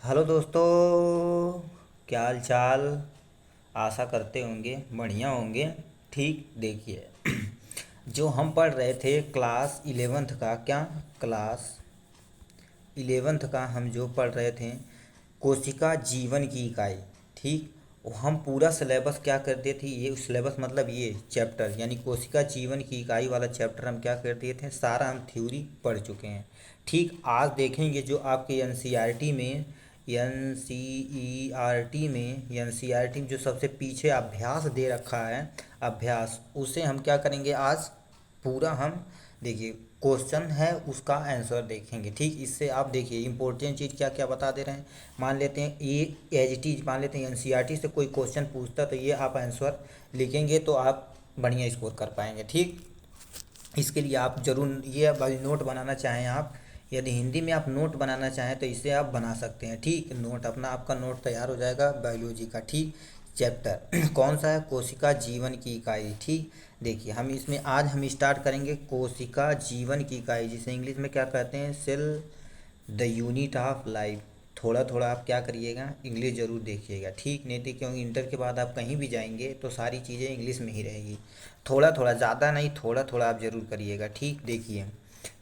Hello दोस्तों, क्या हाल चाल। आशा करते होंगे बढ़िया होंगे। ठीक देखिए, जो हम पढ़ रहे थे क्लास इलेवेंथ का, क्या क्लास इलेवेंथ का हम जो पढ़ रहे थे, कोशिका जीवन की इकाई। ठीक, वो हम पूरा सिलेबस क्या करते थे, ये सिलेबस मतलब ये चैप्टर यानी कोशिका जीवन की इकाई वाला चैप्टर हम क्या कर दिए थे, सारा हम थ्योरी पढ़ चुके हैं। ठीक, आज देखेंगे जो आपके एनसीईआरटी में जो सबसे पीछे अभ्यास दे रखा है, अभ्यास उसे हम क्या करेंगे आज पूरा हम देखिए, क्वेश्चन है उसका आंसर देखेंगे। ठीक, इससे आप देखिए इंपॉर्टेंट चीज़ क्या क्या बता दे रहे हैं। मान लेते हैं ये एज इट इज, मान लेते हैं एनसीईआरटी से कोई क्वेश्चन पूछता तो ये आप आंसर लिखेंगे तो आप बढ़िया स्कोर कर पाएंगे। ठीक, इसके लिए आप जरूर ये भाई नोट बनाना चाहें आप, यदि हिंदी में आप नोट बनाना चाहें तो इसे आप बना सकते हैं। ठीक, नोट अपना आपका नोट तैयार हो जाएगा बायोलॉजी का। ठीक, चैप्टर कौन सा है, कोशिका जीवन की इकाई। ठीक, देखिए हम इसमें आज हम स्टार्ट करेंगे कोशिका जीवन की इकाई, जिसे इंग्लिश में क्या कहते हैं, cell the unit of life. थोड़ा थोड़ा आप क्या करिएगा, इंग्लिश ज़रूर देखिएगा। ठीक, नहीं तो क्योंकि इंटर के बाद आप कहीं भी जाएंगे तो सारी चीज़ें इंग्लिश में ही रहेगी। थोड़ा थोड़ा, ज़्यादा नहीं, थोड़ा थोड़ा आप ज़रूर करिएगा। ठीक, देखिए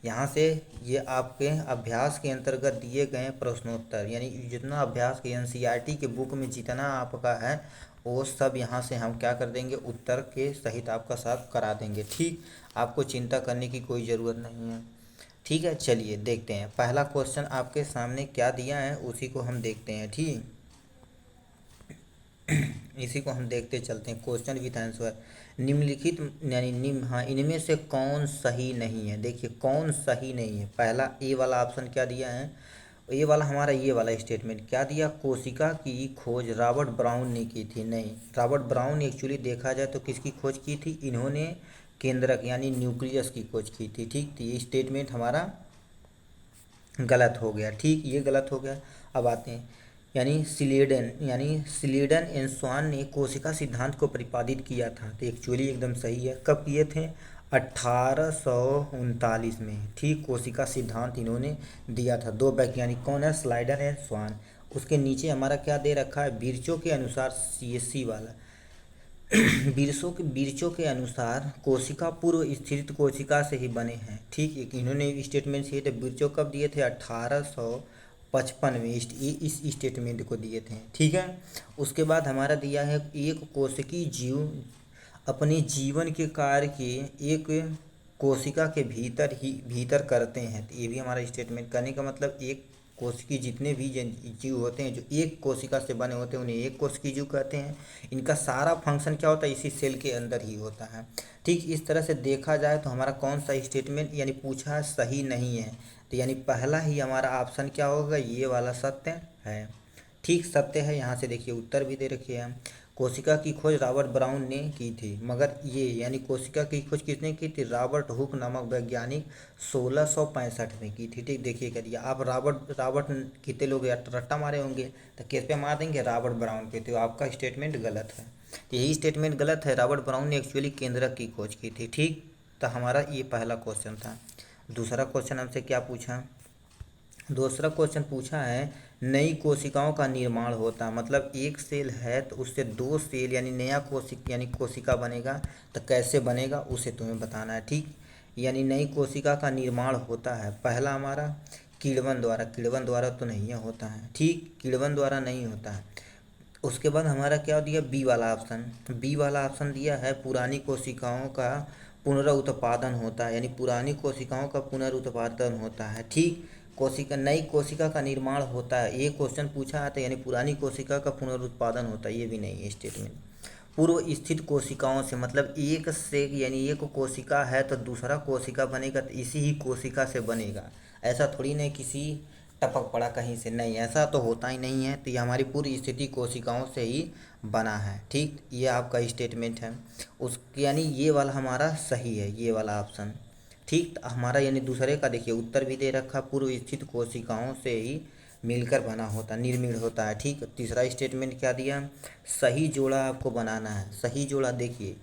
यहाँ से ये आपके अभ्यास के अंतर्गत दिए गए प्रश्नोत्तर, यानी जितना अभ्यास के एनसीईआरटी के बुक में जितना आपका है वो सब यहाँ से हम क्या कर देंगे, उत्तर के सहित आपका साथ करा देंगे। ठीक, आपको चिंता करने की कोई ज़रूरत नहीं है। ठीक है, चलिए देखते हैं पहला क्वेश्चन आपके सामने क्या दिया है, उसी को हम देखते हैं। ठीक, इसी को हम देखते चलते हैं। क्वेश्चन विथ आंसर, निम्नलिखित यानी निम्न, हाँ, इनमें से कौन सही नहीं है। देखिए कौन सही नहीं है, पहला ए वाला ऑप्शन क्या दिया है, ये वाला हमारा ये वाला स्टेटमेंट क्या दिया, कोशिका की खोज रॉबर्ट ब्राउन ने की थी। नहीं, रॉबर्ट ब्राउन एक्चुअली देखा जाए तो किसकी खोज की थी, इन्होंने केंद्रक यानी न्यूक्लियस की खोज की थी। ठीक, तो ये स्टेटमेंट हमारा गलत हो गया। ठीक, ये गलत हो गया। अब आते हैं, यानी सिलीडन एंड स्वान ने कोशिका सिद्धांत को प्रतिपादित किया था, तो एक्चुअली एकदम सही है। कब किए थे, 1839 में। ठीक, कोशिका सिद्धांत इन्होंने दिया था। दो वैज्ञानिक कौन है, स्लाइडन एंड स्वान। उसके नीचे हमारा क्या दे रखा है, बिरचो के अनुसार, सीएससी वाला, बिरचों के अनुसार कोशिका पूर्व स्थिर कोशिका से ही बने हैं। ठीक, एक इन्होंने स्टेटमेंट दिए थे, बिरचो कब दिए थे, 1855 में इस स्टेटमेंट को दिए थे। ठीक है, उसके बाद हमारा दिया है, एक कोशिकीय जीव अपने जीवन के कार्य के एक कोशिका के भीतर करते हैं। तो ये भी हमारा स्टेटमेंट करने का मतलब, एक कोशिकी जितने भी जीव होते हैं जो एक कोशिका से बने होते हैं उन्हें एक कोशिकीय जीव कहते हैं। इनका सारा फंक्शन क्या होता है, इसी सेल के अंदर ही होता है। ठीक, इस तरह से देखा जाए तो हमारा कौन सा स्टेटमेंट यानी पूछा है सही नहीं है, तो यानी पहला ही हमारा ऑप्शन क्या होगा, ये वाला सत्य है। ठीक, सत्य है। यहाँ से देखिए उत्तर भी दे रखिए हम, कोशिका की खोज रॉबर्ट ब्राउन ने की थी, मगर ये यानी कोशिका की खोज किसने की थी, रॉबर्ट हुक नामक वैज्ञानिक 1665 में की थी। ठीक, देखिए कर दिया आप, रॉबर्ट रॉबर्ट कितने लोग रट्टा मारे होंगे तो किस पे मार देंगे, रॉबर्ट ब्राउन पे। तो आपका स्टेटमेंट गलत है, तो यही स्टेटमेंट गलत है। रॉबर्ट ब्राउन ने एक्चुअली केंद्रक की खोज की थी। ठीक, तो हमारा ये पहला क्वेश्चन था। दूसरा क्वेश्चन हमसे क्या पूछा, दूसरा क्वेश्चन पूछा है, नई कोशिकाओं का निर्माण होता है, मतलब एक सेल है तो उससे दो सेल यानी नया यानी कोशिका बनेगा, तो कैसे बनेगा उसे तुम्हें बताना है। ठीक, यानी नई कोशिका का निर्माण होता है, पहला हमारा किण्वन द्वारा, किण्वन द्वारा तो नहीं है होता है। ठीक, किण्वन द्वारा नहीं होता है। उसके बाद हमारा क्या दिया, बी वाला ऑप्शन, बी वाला ऑप्शन दिया है, पुरानी कोशिकाओं का पुनरुत्पादन होता है, यानी पुरानी कोशिकाओं का पुनरुत्पादन होता है। ठीक, कोशिका नई कोशिका का निर्माण होता है, ये क्वेश्चन पूछा है, तो यानी पुरानी कोशिका का पुनरुत्पादन होता है, ये भी नहीं है स्टेटमेंट। पूर्व स्थित कोशिकाओं से मतलब एक से, यानी एक कोशिका है तो दूसरा कोशिका बनेगा तो इसी ही कोशिका से बनेगा, ऐसा थोड़ी नहीं किसी टपक पड़ा कहीं से, नहीं, ऐसा तो होता ही नहीं है। तो ये हमारी पूरी स्थिति कोशिकाओं से ही बना है। ठीक, ये आपका स्टेटमेंट है। उस यानी ये वाला हमारा सही है, ये वाला ऑप्शन। ठीक, तो हमारा यानी दूसरे का देखिए उत्तर भी दे रखा, पूर्व स्थित कोशिकाओं से ही मिलकर बना होता, निर्मित होता है। ठीक, तीसरा स्टेटमेंट क्या दिया, सही जोड़ा आपको बनाना है। सही जोड़ा देखिए,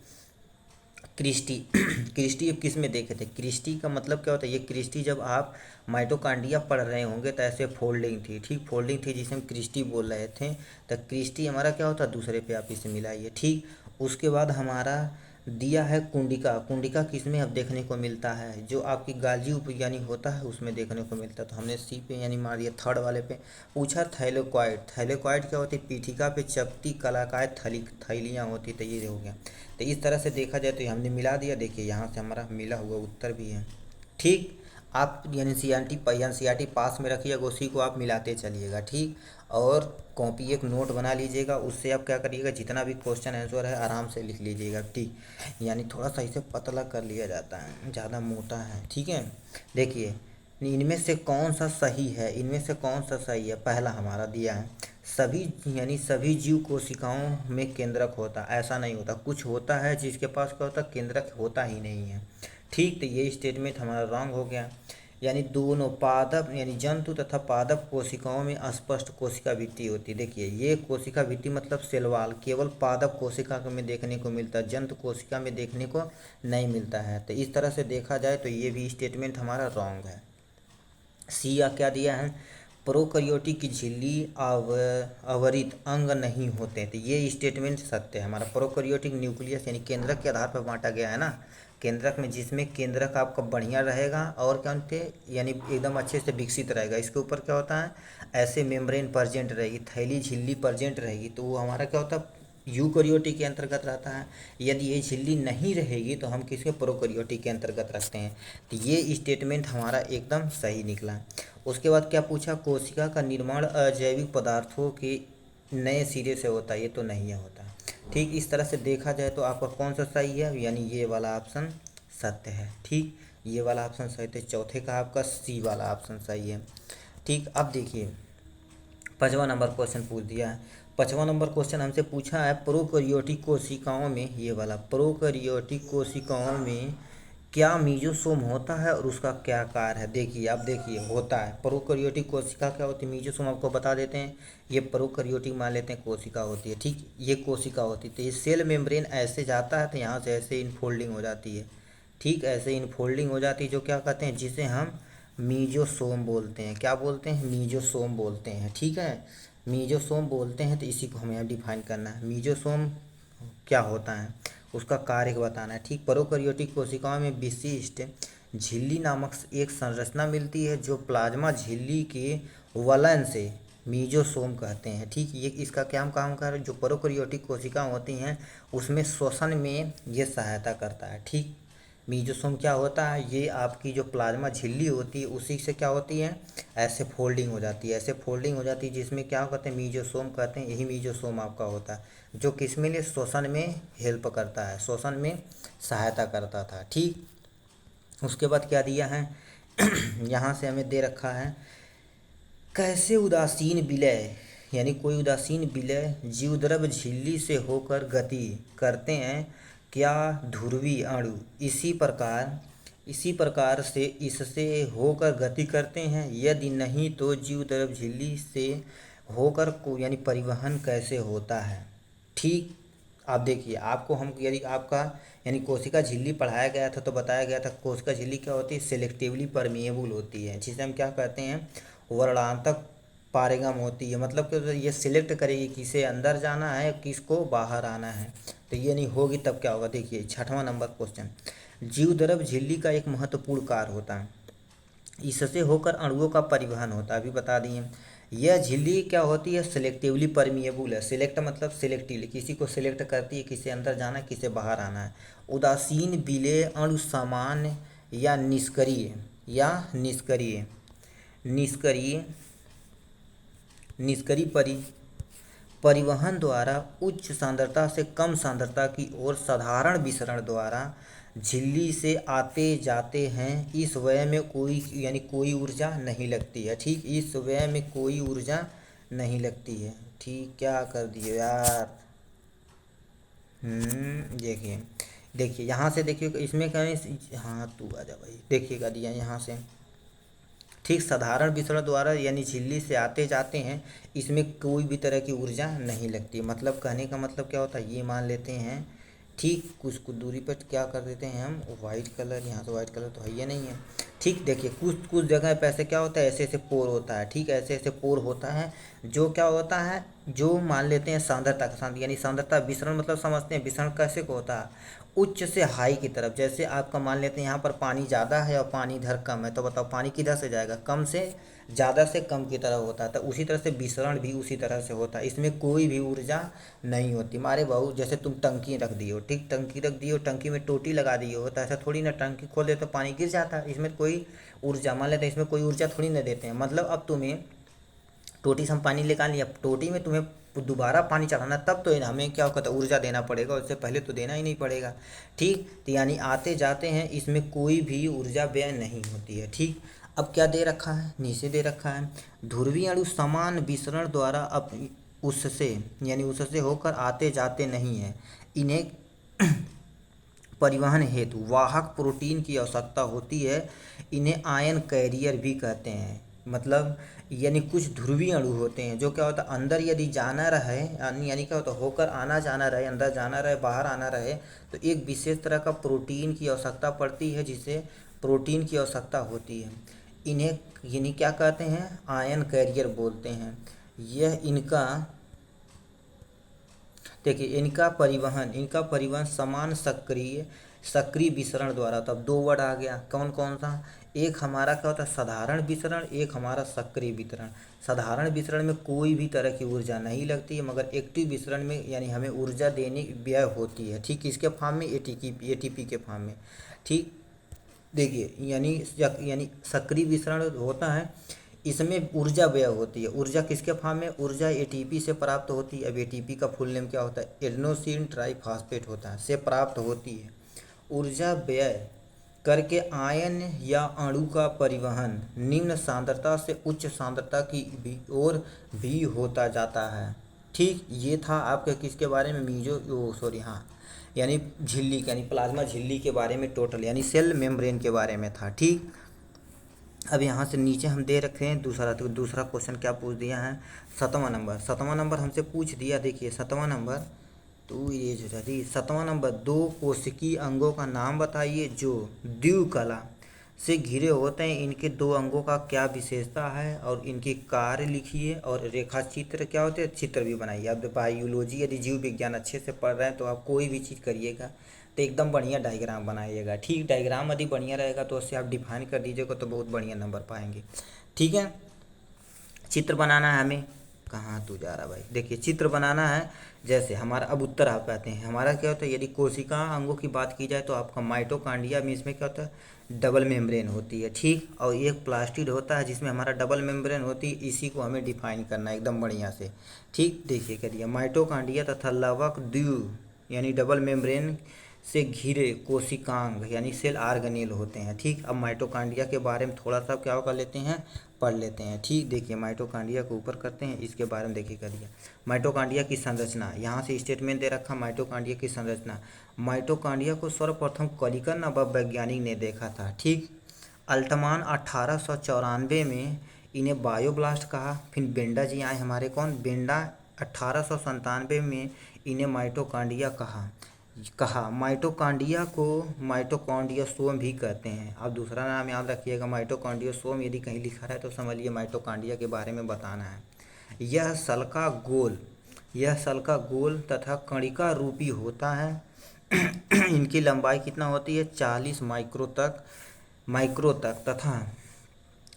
क्रिस्टी क्रिस्टी अब किस में देखे थे? क्रिस्टी का मतलब क्या होता है? ये क्रिस्टी जब आप माइटोकांड्रिया पढ़ रहे होंगे तो ऐसे फोल्डिंग थी, ठीक, फोल्डिंग थी जिसे हम क्रिस्टी बोल रहे थे। तो क्रिस्टी हमारा क्या होता है? दूसरे पे आप इसे मिलाइए, ठीक। उसके बाद हमारा दिया है कुंडिका। कुंडिका किस में अब देखने को मिलता है? जो आपकी गाजी यानी होता है उसमें देखने को मिलता है। तो हमने सी पे यानी मार दिया, थर्ड वाले पे। पूछा थैलेकॉइड। थैलेकॉइड क्या होती है? पीठिका पे चपटी कलाकाय थैलियाँ होती, तो ये हो गया। तो इस तरह से देखा जाए तो ये हमने मिला दिया, देखिए यहाँ से हमारा मिला हुआ उत्तर भी है, ठीक। आप एनसीईआरटी पास में रखिएगा, उसी को आप मिलाते चलिएगा, ठीक। और कॉपी एक नोट बना लीजिएगा, उससे आप क्या करिएगा, जितना भी क्वेश्चन आंसर है आराम से लिख लीजिएगा, ठीक। यानी थोड़ा सा इसे पतला कर लिया जाता है, ज़्यादा मोटा है, ठीक है। देखिए इनमें से कौन सा सही है, इनमें से कौन सा सही है? पहला हमारा दिया है सभी, यानी सभी जीव कोशिकाओं में केंद्रक होता, ऐसा नहीं होता। कुछ होता है जिसके पास क्या होता, केंद्रक होता ही नहीं है, ठीक। तो ये स्टेटमेंट हमारा रॉन्ग हो गया। यानी दोनों पादप यानी जंतु तथा पादप कोशिकाओं में अस्पष्ट कोशिका भित्ति होती है। देखिए ये कोशिका भित्ति मतलब सेलवाल केवल पादप कोशिका में देखने को मिलता है, जंतु कोशिका में देखने को नहीं मिलता है। तो इस तरह से देखा जाए तो ये भी स्टेटमेंट हमारा रॉन्ग है। सी या क्या दिया है? प्रोकैरियोटिक की झिल्ली अवरित अंग नहीं होते, तो ये स्टेटमेंट सत्य है हमारा। प्रोकैरियोटिक न्यूक्लियस यानी केंद्रक के आधार पर बांटा गया है ना, केंद्रक में, जिसमें केंद्रक आपका बढ़िया रहेगा और क्या होते यानी एकदम अच्छे से विकसित रहेगा। इसके ऊपर क्या होता है, ऐसे मेम्ब्रेन प्रजेंट रहेगी, थैली झिल्ली प्रजेंट रहेगी, तो वो हमारा क्या होता है, यूकैरियोटिक के अंतर्गत रहता है। यदि ये झिल्ली नहीं रहेगी तो हम किसके, प्रोकैरियोटिक के अंतर्गत रखते हैं। तो ये स्टेटमेंट हमारा एकदम सही निकला। उसके बाद क्या पूछा, कोशिका का निर्माण अजैविक पदार्थों के नए सिरे से होता है, ये तो नहीं होता, ठीक। इस तरह से देखा जाए तो आपका कौन सा सही है, यानी ये वाला ऑप्शन सत्य है, ठीक। ये वाला ऑप्शन सही है। चौथे का आपका सी वाला ऑप्शन सही है, ठीक। अब देखिए 5वां नंबर क्वेश्चन पूछ दिया है। 5वां नंबर क्वेश्चन हमसे पूछा है प्रोकैरियोटिक कोशिकाओं में, ये वाला, प्रोकैरियोटिक कोशिकाओं में क्या मीजोसोम होता है और उसका क्या कार्य है? देखिए आप देखिए होता है, प्रोकैरियोटिक कोशिका क्या होती है, मीजोसोम आपको बता देते हैं। ये प्रोकैरियोटिक मान लेते हैं कोशिका होती है, ठीक। ये कोशिका होती है, तो ये सेल मेम्ब्रेन ऐसे जाता है तो यहाँ से ऐसे इनफोल्डिंग हो जाती है, ठीक। ऐसे इनफोल्डिंग हो जाती है, जो क्या कहते हैं, जिसे हम मीजोसोम बोलते हैं। क्या बोलते हैं? मीजोसोम बोलते हैं, ठीक है। मीजोसोम बोलते हैं, तो इसी को हमें डिफाइन करना है। मीजोसोम क्या होता है, उसका कार्य बताना है, ठीक। प्रोकैरियोटिक कोशिकाओं में विशिष्ट झिल्ली नामक एक संरचना मिलती है जो प्लाज्मा झिल्ली के वलन से मीजोसोम कहते हैं, ठीक। ये इसका क्या काम कर, जो प्रोकैरियोटिक कोशिका होती हैं उसमें श्वसन में ये सहायता करता है, ठीक। मीजोसोम क्या होता है, ये आपकी जो प्लाज्मा झिल्ली होती है उसी से क्या होती है, ऐसे फोल्डिंग हो जाती है, ऐसे फोल्डिंग हो जाती है, जिसमें क्या कहते हैं, मीजोसोम कहते हैं। यही मीजोसोम आपका होता है जो किसमें लिए, श्वसन में हेल्प करता है, श्वसन में सहायता करता था, ठीक। उसके बाद क्या दिया है यहाँ से हमें दे रखा है, कैसे उदासीन विलय यानी कोई उदासीन विलय जीवद्रव झिल्ली से होकर गति करते हैं, क्या ध्रुवीय अणु इसी प्रकार से इससे होकर गति करते हैं? यदि नहीं तो जीवद्रव झिल्ली से होकर को यानी परिवहन कैसे होता है, ठीक। आप देखिए आपको हम यदि आपका यानी कोशिका झिल्ली पढ़ाया गया था तो बताया गया था कोशिका झिल्ली क्या होती है, सिलेक्टिवली परमिएबल होती है, जिसे हम क्या कहते हैं, वर्णांतक पारेगम होती है। मतलब कि ये सिलेक्ट करेगी किसे अंदर जाना है किसको बाहर आना है, तो ये नहीं होगी तब क्या होगा। देखिए 6वां नंबर क्वेश्चन, जीवद्रव झिल्ली का एक महत्वपूर्ण कार्य होता है, इससे होकर अणुओं का परिवहन होता है, अभी बता दिए। यह झिल्ली क्या होती है, सिलेक्टिवली परमिएबल है। सिलेक्ट मतलब सिलेक्टिवली, किसी को सिलेक्ट करती है, किसे अंदर जाना है किसे बाहर आना है। उदासीन विलेय अणु सामान्य या निष्क्रिय निष्क्रिय निष्क्रिय परिवहन द्वारा उच्च सांद्रता से कम सांद्रता की ओर साधारण विसरण द्वारा झिल्ली से आते जाते हैं। इस व्यय में कोई ऊर्जा नहीं लगती है, ठीक। इस व्यय में कोई ऊर्जा नहीं लगती है, ठीक। क्या कर दिए यार, देखिए देखिए यहाँ से देखिए इसमें कहीं, हाँ तू आजा भाई, देखिएगा दिया यहाँ से, ठीक। साधारण विसरण द्वारा यानी झिल्ली से आते जाते हैं, इसमें कोई भी तरह की ऊर्जा नहीं लगती। मतलब कहने का मतलब क्या होता है, ये मान लेते हैं ठीक। कुछ कुछ दूरी पर क्या कर देते हैं हम, वाइट कलर, यहाँ से वाइट कलर तो है ये नहीं है। ठीक, देखिए कुछ कुछ जगह पे ऐसे क्या होता है, ऐसे ऐसे पोर होता है। ठीक, ऐसे ऐसे पोर होता है जो क्या होता है, जो मान लेते हैं सांद्रता के साथ, यानी सांद्रता विसरण मतलब समझते हैं विसरण कैसे को होता है, उच्च से हाई की तरफ। जैसे आपका मान लेते हैं यहाँ पर पानी ज़्यादा है और पानी इधर कम है, तो बताओ पानी किधर से जाएगा, कम से ज़्यादा से कम की तरफ होता है। तो उसी तरह से विसरण भी उसी तरह से होता है, इसमें कोई भी ऊर्जा नहीं होती। मारे बहू, जैसे तुम टंकी रख दियो, ठीक, टंकी रख दियो, टंकी में टोटी लगा दियो, तो ऐसा थोड़ी ना टंकी खोल दे तो पानी गिर जाता है, इसमें कोई ऊर्जा, मान लेते हैं इसमें कोई ऊर्जा थोड़ी ना देते हैं। मतलब अब तुम्हें टोटी से हम पानी निकाल लिया, टोटी में तुम्हें दोबारा पानी चढ़ाना, तब तो हमें क्या होता है, ऊर्जा देना पड़ेगा, उससे पहले तो देना ही नहीं पड़ेगा। ठीक, तो यानी आते जाते हैं, इसमें कोई भी ऊर्जा व्यय नहीं होती है। ठीक, अब क्या दे रखा है, नीचे दे रखा है, ध्रुवीय अणु समान विसरण द्वारा अब उससे यानी उससे होकर आते जाते नहीं है, इन्हें परिवहन हेतु वाहक प्रोटीन की आवश्यकता होती है, इन्हें आयन कैरियर भी कहते हैं। मतलब यानी कुछ ध्रुवीय अणु होते हैं जो क्या होता है, अंदर यदि जाना रहे, यानी क्या होता है, होकर आना जाना रहे, अंदर जाना रहे बाहर आना रहे, तो एक विशेष तरह का प्रोटीन की आवश्यकता पड़ती है, जिसे प्रोटीन की आवश्यकता होती है। इन्हें यानी क्या कहते हैं, आयन कैरियर बोलते हैं। यह इनका देखिए इनका परिवहन समान सक्रिय सक्रिय विसरण द्वारा, तब दो वर्ड आ गया, कौन कौन सा, एक हमारा क्या होता है साधारण विसरण, एक हमारा सक्रिय वितरण। साधारण विसरण में कोई भी तरह की ऊर्जा नहीं लगती है, मगर एक्टिव विसरण में यानी हमें ऊर्जा देने व्यय होती है। ठीक, इसके फॉर्म में एटीपी के फॉर्म में। ठीक, देखिए यानी सक्रिय विसरण होता है, इसमें ऊर्जा व्यय होती है। ऊर्जा किसके फॉर्म में, ऊर्जा एटीपी से प्राप्त होती है। अब एटीपी का फुल नेम क्या होता है, एडेनोसिन ट्राइफॉस्फेट होता है, से प्राप्त होती है। ऊर्जा व्यय करके आयन या अणु का परिवहन निम्न सांद्रता से उच्च सांद्रता की ओर भी होता जाता है। ठीक, ये था आपके किसके बारे में, हाँ, यानी झिल्ली यानी प्लाज्मा झिल्ली के बारे में टोटल, यानी सेल मेम्ब्रेन के बारे में था। ठीक, अब यहाँ से नीचे हम दे रखे हैं दूसरा, तो दूसरा क्वेश्चन क्या पूछ दिया है, 7वां नंबर हमसे पूछ दिया। देखिए 7वां नंबर, तो ये जो रही 7वां नंबर, दो कोशिकीय अंगों का नाम बताइए जो द्विकला से घिरे होते हैं, इनके दो अंगों का क्या विशेषता है और इनकी कार्य लिखिए, और रेखा चित्र क्या होते हैं, चित्र भी बनाइए। अब बायोलॉजी यदि जीव विज्ञान अच्छे से पढ़ रहे हैं तो आप कोई भी चीज़ करिएगा तो एकदम बढ़िया डायग्राम बनाइएगा। ठीक, डायग्राम यदि बढ़िया रहेगा तो उससे आप डिफाइन कर दीजिएगा तो बहुत बढ़िया नंबर पाएंगे। ठीक है, चित्र बनाना है हमें, कहाँ तू जा रहा भाई, देखिए चित्र बनाना है। जैसे हमारा अब उत्तर आप कहते हैं, हमारा क्या होता है, यदि कोशिका अंगों की बात की जाए तो आपका माइटोकांड्रिया में इसमें क्या होता है, डबल मेम्ब्रेन होती है। ठीक, और एक प्लास्टिड होता है जिसमें हमारा डबल मेम्ब्रेन होती है, इसी को हमें डिफाइन करना है एकदम बढ़िया से। ठीक, देखिए कर दिया, माइटोकांड्रिया तथा लवक द्वि यानी डबल मेम्ब्रेन से घिरे कोशिकांग यानी सेल ऑर्गेनेल होते हैं। ठीक, अब माइटोकांड्रिया के बारे में थोड़ा सा क्या कर लेते हैं, पढ़ लेते हैं। ठीक, देखिए माइटोकांड्रिया को ऊपर करते हैं, इसके बारे में देखिए करिए माइटोकांड्रिया की संरचना, यहाँ से स्टेटमेंट दे रखा माइटोकांड्रिया की संरचना। माइटोकांड्रिया को सर्वप्रथम कलिकन नामक वैज्ञानिक ने देखा था। ठीक, अल्टमान 1894 में इन्हें बायोब्लास्ट कहा। फिर बेंडा जी आए हमारे, कौन, बेंडा 1897 में इन्हें माइटोकांड्रिया कहा। माइटोकांड्रिया को माइटोकॉन्ड्रियोसोम भी कहते हैं। अब दूसरा नाम याद रखिएगा, माइटोकॉन्ड्रियोसोम यदि कहीं लिखा रहा है तो समझिए माइटोकांड्रिया के बारे में बताना है। यह सल्का गोल तथा कणिका रूपी होता है। इनकी लंबाई कितना होती है, 40 माइक्रो तक तथा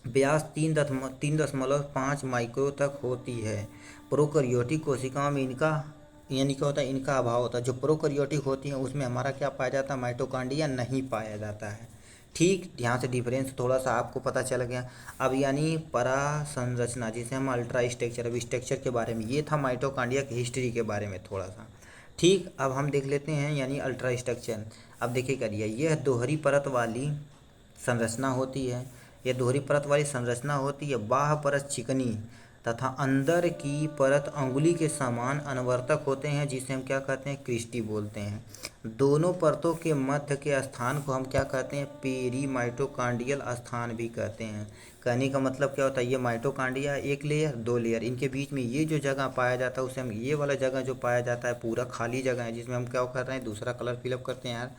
व्यास 3.5 माइक्रो तक होती है। प्रोकैरियोटिक कोशिकाओं में इनका यानी क्या होता है, इनका अभाव होता है। जो प्रोकैरियोटिक होती हैं उसमें हमारा क्या पाया जाता है, माइटोकॉन्ड्रिया नहीं पाया जाता है। ठीक, यहाँ से डिफरेंस थोड़ा सा आपको पता चल गया। अब यानी परासंरचना जिसे हम अल्ट्रा स्ट्रक्चर, अब स्ट्रक्चर के बारे में, ये था माइटोकॉन्ड्रिया की हिस्ट्री के बारे में थोड़ा सा। ठीक, अब हम देख लेते हैं यानी अल्ट्रा स्ट्रक्चर। अब देखिए करिए, यह दोहरी परत वाली संरचना होती है। यह दोहरी परत वाली संरचना होती है, बाह्य परत चिकनी तथा अंदर की परत अंगुली के समान अनवर्तक होते हैं, जिसे हम क्या कहते हैं, क्रिस्टी बोलते हैं। दोनों परतों के मध्य के स्थान को हम क्या कहते हैं, पेरी माइटोकांडियल स्थान भी कहते हैं। कहने का मतलब क्या होता है, ये माइटोकांड्रिया एक लेयर, दो लेयर, इनके बीच में ये जो जगह पाया जाता है उसे हम, ये वाला जगह जो पाया जाता है पूरा खाली जगह है, जिसमें हम क्या कर रहे हैं, दूसरा कलर फिलअप करते हैं यार,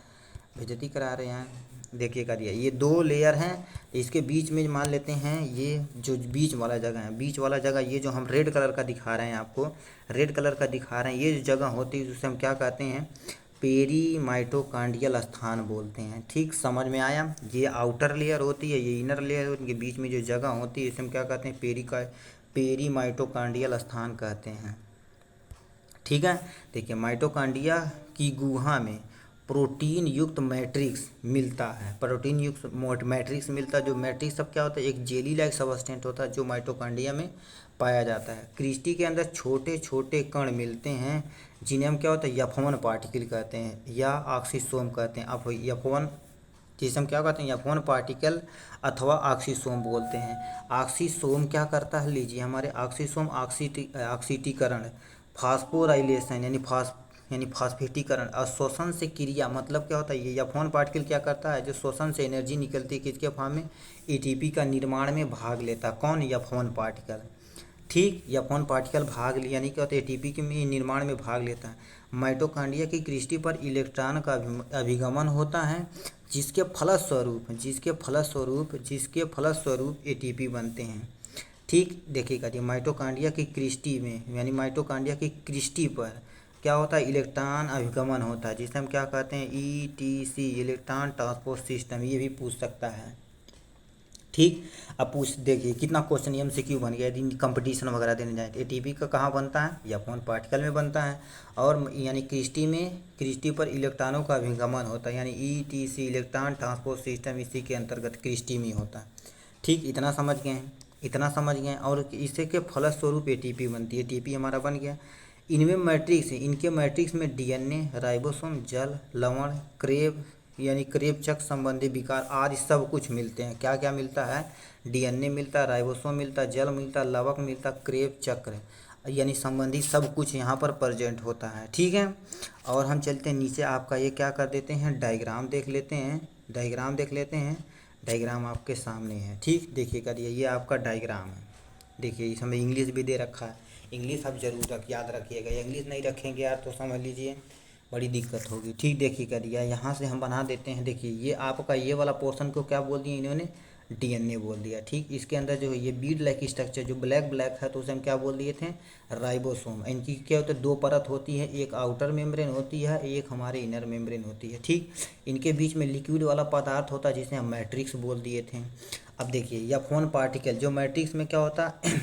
बेइज्जती करा रहे हैं। देखिए करिए, ये दो लेयर हैं, इसके बीच में मान लेते हैं ये जो बीच वाला जगह है, बीच वाला जगह ये जो हम रेड कलर का दिखा रहे हैं आपको, रेड कलर का दिखा रहे हैं, ये जो जगह होती है उसे हम क्या कहते हैं, पेरी माइटोकांडियल स्थान बोलते हैं। ठीक, समझ में आया। ये आउटर लेयर होती है, ये इनर लेयर होती है, इनके बीच में जो जगह होती है इसे हम क्या कहते हैं, पेरी माइटोकांडियल स्थान कहते हैं। ठीक है, देखिए माइटोकांड्रिया की गुहा में प्रोटीन युक्त मैट्रिक्स मिलता है, प्रोटीन युक्त मैट्रिक्स मिलता है। जो मैट्रिक्स सब क्या होता है, एक जेली लाइक सबस्टेंट होता है जो माइटोकांड्रिया में पाया जाता है। क्रिस्टी के अंदर छोटे छोटे कण मिलते हैं, जिन्हें हम क्या होता है, F1 पार्टिकल कहते हैं या ऑक्सीसोम कहते हैं। अब F1 जिसे हम क्या कहते हैं, F1 पार्टिकल अथवा ऑक्सीसोम बोलते हैं। ऑक्सीसोम क्या करता है, लीजिए हमारे ऑक्सीसोम ऑक्सीटीकरण, फास्फोराइलेशन यानी फास्फेटीकरण और श्वसन से क्रिया, मतलब क्या होता है, ये F1 पार्टिकल क्या करता है, जो श्वसन से एनर्जी निकलती है किसके फॉर्म में, एटीपी का निर्माण में भाग लेता है। कौन, F1 पार्टिकल। ठीक, F1 पार्टिकल भाग लिया, यानी क्या होता है, एटीपी के निर्माण में भाग लेता है। माइटोकांड्रिया की क्रिस्टी पर इलेक्ट्रॉन का अभिगमन होता है, जिसके फलस्वरूप एटीपी बनते हैं। ठीक, देखिएगा जी, माइटोकांड्रिया की क्रिस्टी में यानी माइटोकांड्रिया की क्रिस्टी पर क्या होता है, इलेक्ट्रॉन अभिगमन होता है, जिसे हम क्या कहते हैं, ईटीसी, इलेक्ट्रॉन ट्रांसपोर्ट सिस्टम। ये भी पूछ सकता है। ठीक, अब पूछ देखिए कितना क्वेश्चन MCQ बन गया यदि कंपटीशन वगैरह देने जाए। एटीपी का कहाँ बनता है, F1 पार्टिकल में बनता है, और यानी क्रिस्टी पर इलेक्ट्रॉनों का अभिगमन होता है, यानी ईटीसी, इलेक्ट्रॉन ट्रांसपोर्ट सिस्टम, इसी के अंतर्गत क्रिस्टी में होता है। ठीक, इतना समझ गए हैं, इतना समझ गए। और इसी के फलस्वरूप एटीपी बनती है, एटीपी हमारा बन गया। इनमें मैट्रिक्स है, इनके मैट्रिक्स में डीएनए, राइबोसोम, जल, लवण, क्रेब यानी क्रेब चक्र संबंधी विकार आदि सब कुछ मिलते हैं। क्या क्या मिलता है, डीएनए मिलता है, राइबोसोम मिलता है, जल मिलता है, लवक मिलता है, क्रेब चक्र यानी संबंधी सब कुछ यहाँ पर प्रेजेंट होता है। ठीक है, और हम चलते हैं नीचे, आपका ये क्या कर देते हैं, डायग्राम देख लेते हैं, डायग्राम आपके सामने है। ठीक, देखिए करिए, ये आपका डायग्राम है। देखिए इसमें इंग्लिश भी दे रखा है, इंग्लिश आप जरूर याद रखिएगा, इंग्लिश नहीं रखेंगे यार तो समझ लीजिए बड़ी दिक्कत होगी। ठीक, देखिए करिए, यहाँ से हम बना देते हैं। देखिए ये आपका ये वाला पोर्शन को क्या बोल दिया इन्होंने, डीएनए बोल दिया। ठीक, इसके अंदर जो है ये बीड लाइक स्ट्रक्चर जो ब्लैक है, तो उसे हम क्या बोल दिए थे, राइबोसोम। इनकी क्या होता है, दो परत होती है, एक आउटर मेम्ब्रेन होती है, एक हमारे इनर मेम्ब्रेन होती है। ठीक, इनके बीच में लिक्विड वाला पदार्थ होता है जिसे हम मैट्रिक्स बोल दिए थे। अब देखिए F1 पार्टिकल जो मैट्रिक्स में क्या होता है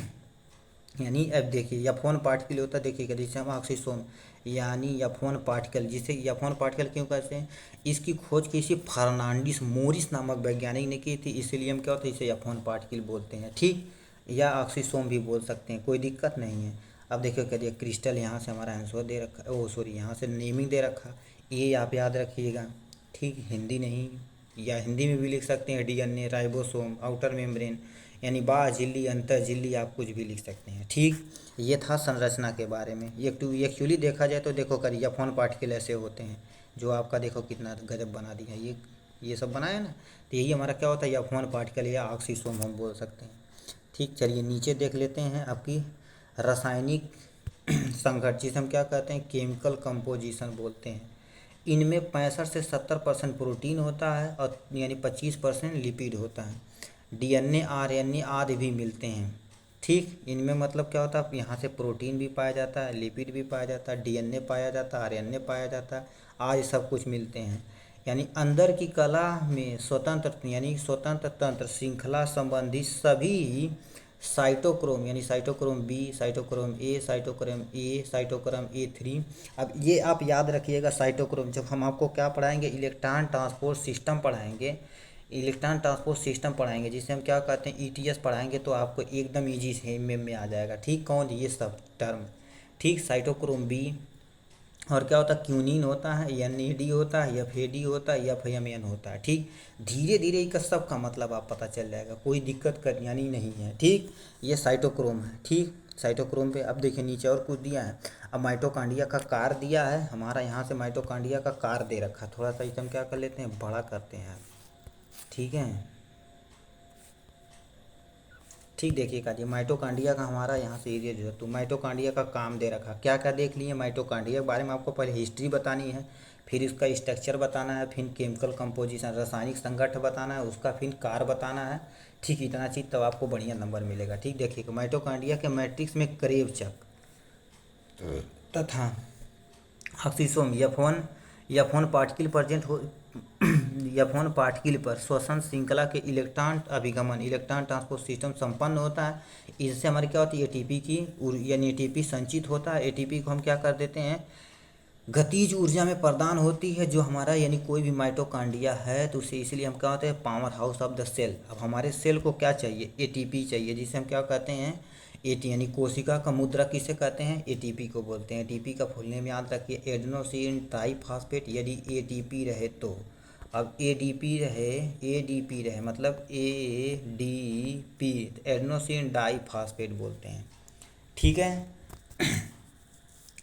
यानी अब देखिए F1 पार्टिकल होता है, देखिएगा जिसे हम ऑक्सीसोम यानी F1 पार्टिकल, जिसे F1 पार्टिकल क्यों कहते हैं, इसकी खोज किसी फर्नांडिस मोरिस नामक वैज्ञानिक ने की थी, इसीलिए हम क्या होता है इसे F1 पार्टिकल बोलते हैं। ठीक, या ऑक्सीसोम भी बोल सकते हैं, कोई दिक्कत नहीं है। अब देखिए करिए, क्रिस्टल यहाँ से हमारा आंसर दे रखा है, सॉरी यहाँ से नेमिंग दे रखा, ये आप याद रखिएगा। ठीक, हिंदी नहीं या हिंदी में भी लिख सकते हैं, डीएनए, राइबोसोम, आउटर मेम्ब्रेन यानी बाह्य झिल्ली, अंतर झिल्ली, आप कुछ भी लिख सकते हैं। ठीक, ये था संरचना के बारे में। एक्चुअली देखा जाए तो देखो करिए F1 पार्टिकल ऐसे होते हैं, जो आपका देखो कितना गजब बना दिया, ये सब बनाया ना, तो यही हमारा क्या होता है, F1 पार्टिकल या ऑक्सीसोम हम बोल सकते हैं। ठीक, चलिए नीचे देख लेते हैं आपकी रासायनिक संघटन, जिसे हम क्या कहते हैं, केमिकल कंपोजिशन बोलते हैं। इनमें 65 से 70% प्रोटीन होता है और यानी 25% लिपिड होता है। डीएनए, आरएनए आदि भी मिलते हैं। ठीक, इनमें मतलब क्या होता है, यहाँ से प्रोटीन भी पाया जाता है, लिपिड भी पाया जाता है, डीएनए पाया जाता है, आरएनए पाया जाता है, आदि सब कुछ मिलते हैं। यानी अंदर की कला में स्वतंत्र तंत्र श्रृंखला संबंधी सभी साइटोक्रोम यानी cytochrome B, cytochrome A, cytochrome A3। अब ये आप याद रखिएगा, साइटोक्रोम जब हम आपको क्या पढ़ाएंगे, इलेक्ट्रॉन ट्रांसपोर्ट सिस्टम पढ़ाएंगे, जिसे हम क्या कहते हैं, ETS पढ़ाएंगे, तो आपको एकदम ईजी से में आ जाएगा। ठीक, कौन, ये सब टर्म। ठीक, साइटोक्रोम बी और क्या होता है, क्यूनिन होता है, NAD होता है, FAD होता है, FMN होता है। ठीक, धीरे धीरे इसका सबका मतलब आप पता चल जाएगा, कोई दिक्कत कर यानी नहीं है। ठीक, ये साइटोक्रोम है। ठीक, साइटोक्रोम पे अब देखिए नीचे और कुछ दिया है। अब माइटोकांड्रिया का कार दिया है हमारा, यहाँ से माइटोकांड्रिया का कार दे रखा है। थोड़ा सा इसे हम क्या कर लेते हैं, बड़ा करते हैं। ठीक है, ठीक, देखिएगा जी, माइटोकांड्रिया का हमारा यहाँ से एरिया जो है, तो माइटोकांड्रिया का काम दे रखा, क्या क्या देख लिए। माइटोकांड्रिया के बारे में आपको पहले हिस्ट्री बतानी है, फिर इसका स्ट्रक्चर बताना है, फिर केमिकल कंपोजिशन रासायनिक संगठन बताना है उसका, फिर कार बताना है। ठीक, इतना चीज़ तब आपको बढ़िया नंबर मिलेगा। ठीक, देखिएगा माइटोकांड्रिया के मैट्रिक्स में करेवचक तथा ऑक्सीसोम F1 पार्टिकल प्रेजेंट हो F1 पार्टिकल पर श्वसन श्रृंखला के इलेक्ट्रॉन अभिगमन इलेक्ट्रॉन ट्रांसपोर्ट सिस्टम संपन्न होता है। इससे हमारी क्या होती है, ATP की यानी ATP संचित होता है। ATP को हम क्या कर देते हैं, गतिज ऊर्जा में प्रदान होती है, जो हमारा यानी कोई भी माइटोकांड्रिया है तो उसे इसलिए हम क्या होते हैं, powerhouse of the cell. अब हमारे सेल को क्या चाहिए, ATP चाहिए, जिसे हम क्या कहते हैं, यानी कोशिका का मुद्रा किसे कहते हैं, ATP को बोलते हैं। ATP का फुल नेम याद रखिए, एडेनोसिन ट्राइफॉस्फेट। यदि ATP रहे तो, अब ADP रहे मतलब ADP, एडेनोसिन डाइफॉस्फेट बोलते हैं। ठीक है,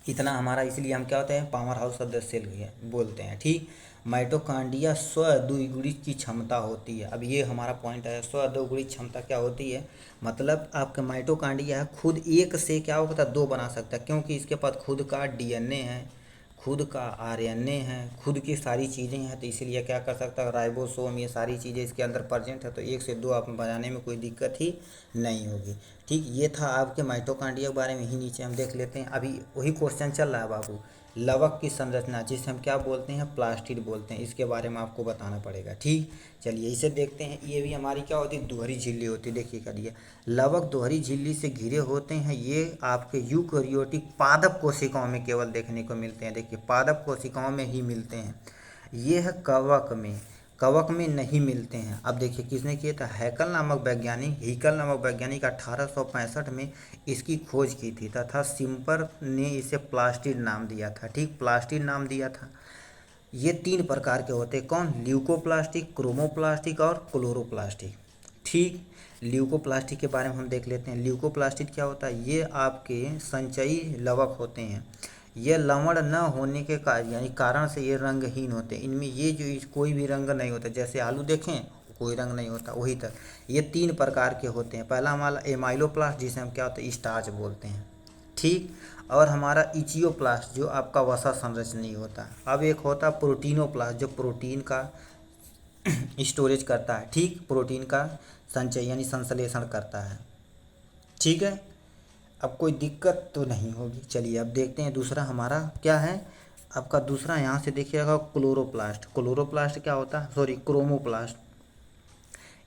इतना हमारा, इसलिए हम क्या होते हैं, powerhouse of the cell बोलते हैं। ठीक, माइटोकांड्रिया स्वद्विगुणित की क्षमता होती है। अब ये हमारा पॉइंट है, स्वद्विगुणित क्षमता क्या होती है, मतलब आपका माइटोकांड्रिया खुद एक से क्या होता है, दो बना सकता है, क्योंकि इसके पास खुद का DNA है, खुद का RNA है, खुद की सारी चीज़ें हैं, तो इसीलिए क्या कर सकता है, राइबोसोम, ये सारी चीज़ें इसके अंदर प्रेजेंट है, तो एक से दो आप बनाने में कोई दिक्कत ही नहीं होगी। ठीक, ये था आपके माइटोकांड्रिया के बारे में ही। नीचे हम देख लेते हैं, अभी वही क्वेश्चन चल रहा है बाबू, लवक की संरचना जिसे हम क्या बोलते हैं, प्लास्टिड बोलते हैं, इसके बारे में आपको बताना पड़ेगा। ठीक, चलिए इसे देखते हैं। ये भी हमारी क्या होती है, दोहरी झिल्ली होती है। देखिए करिए, लवक दोहरी झिल्ली से घिरे होते हैं। ये आपके यूकैरियोटिक पादप कोशिकाओं में केवल देखने को मिलते हैं। देखिए पादप कोशिकाओं में ही मिलते हैं। ये है कवक में नहीं मिलते हैं। अब देखिए किसने किया था, हैकल नामक वैज्ञानिक 1865 में इसकी खोज की थी, तथा सिम्पर ने इसे प्लास्टिड नाम दिया था। ठीक, प्लास्टिड नाम दिया था। ये 3 प्रकार के होते हैं, कौन, ल्यूकोप्लास्टिक, क्रोमोप्लास्टिक और क्लोरोप्लास्टिक। ठीक, ल्यूकोप्लास्टिक के बारे में हम देख लेते हैं। ल्यूकोप्लास्टिक क्या होता है, ये आपके संचयी लवक होते हैं। ये लवण न होने के यानी कारण से ये रंगहीन होते हैं। इनमें ये जो कोई भी रंग नहीं होता, जैसे आलू देखें कोई रंग नहीं होता, वही तक। ये 3 प्रकार के होते हैं। पहला हमारा एमाइलोप्लास्ट, जिसे हम क्या होते हैं, स्टार्च बोलते हैं। ठीक, और हमारा इचियोप्लास्ट जो आपका वसा संरचनी होता है। अब एक होता है प्रोटीनोप्लास्ट, जो प्रोटीन का स्टोरेज करता है। ठीक, प्रोटीन का संचय यानी संश्लेषण करता है। ठीक है, अब कोई दिक्कत तो नहीं होगी। चलिए अब देखते हैं दूसरा हमारा क्या है। आपका दूसरा यहाँ से देखिएगा, क्लोरोप्लास्ट क्या होता है, सॉरी क्रोमोप्लास्ट।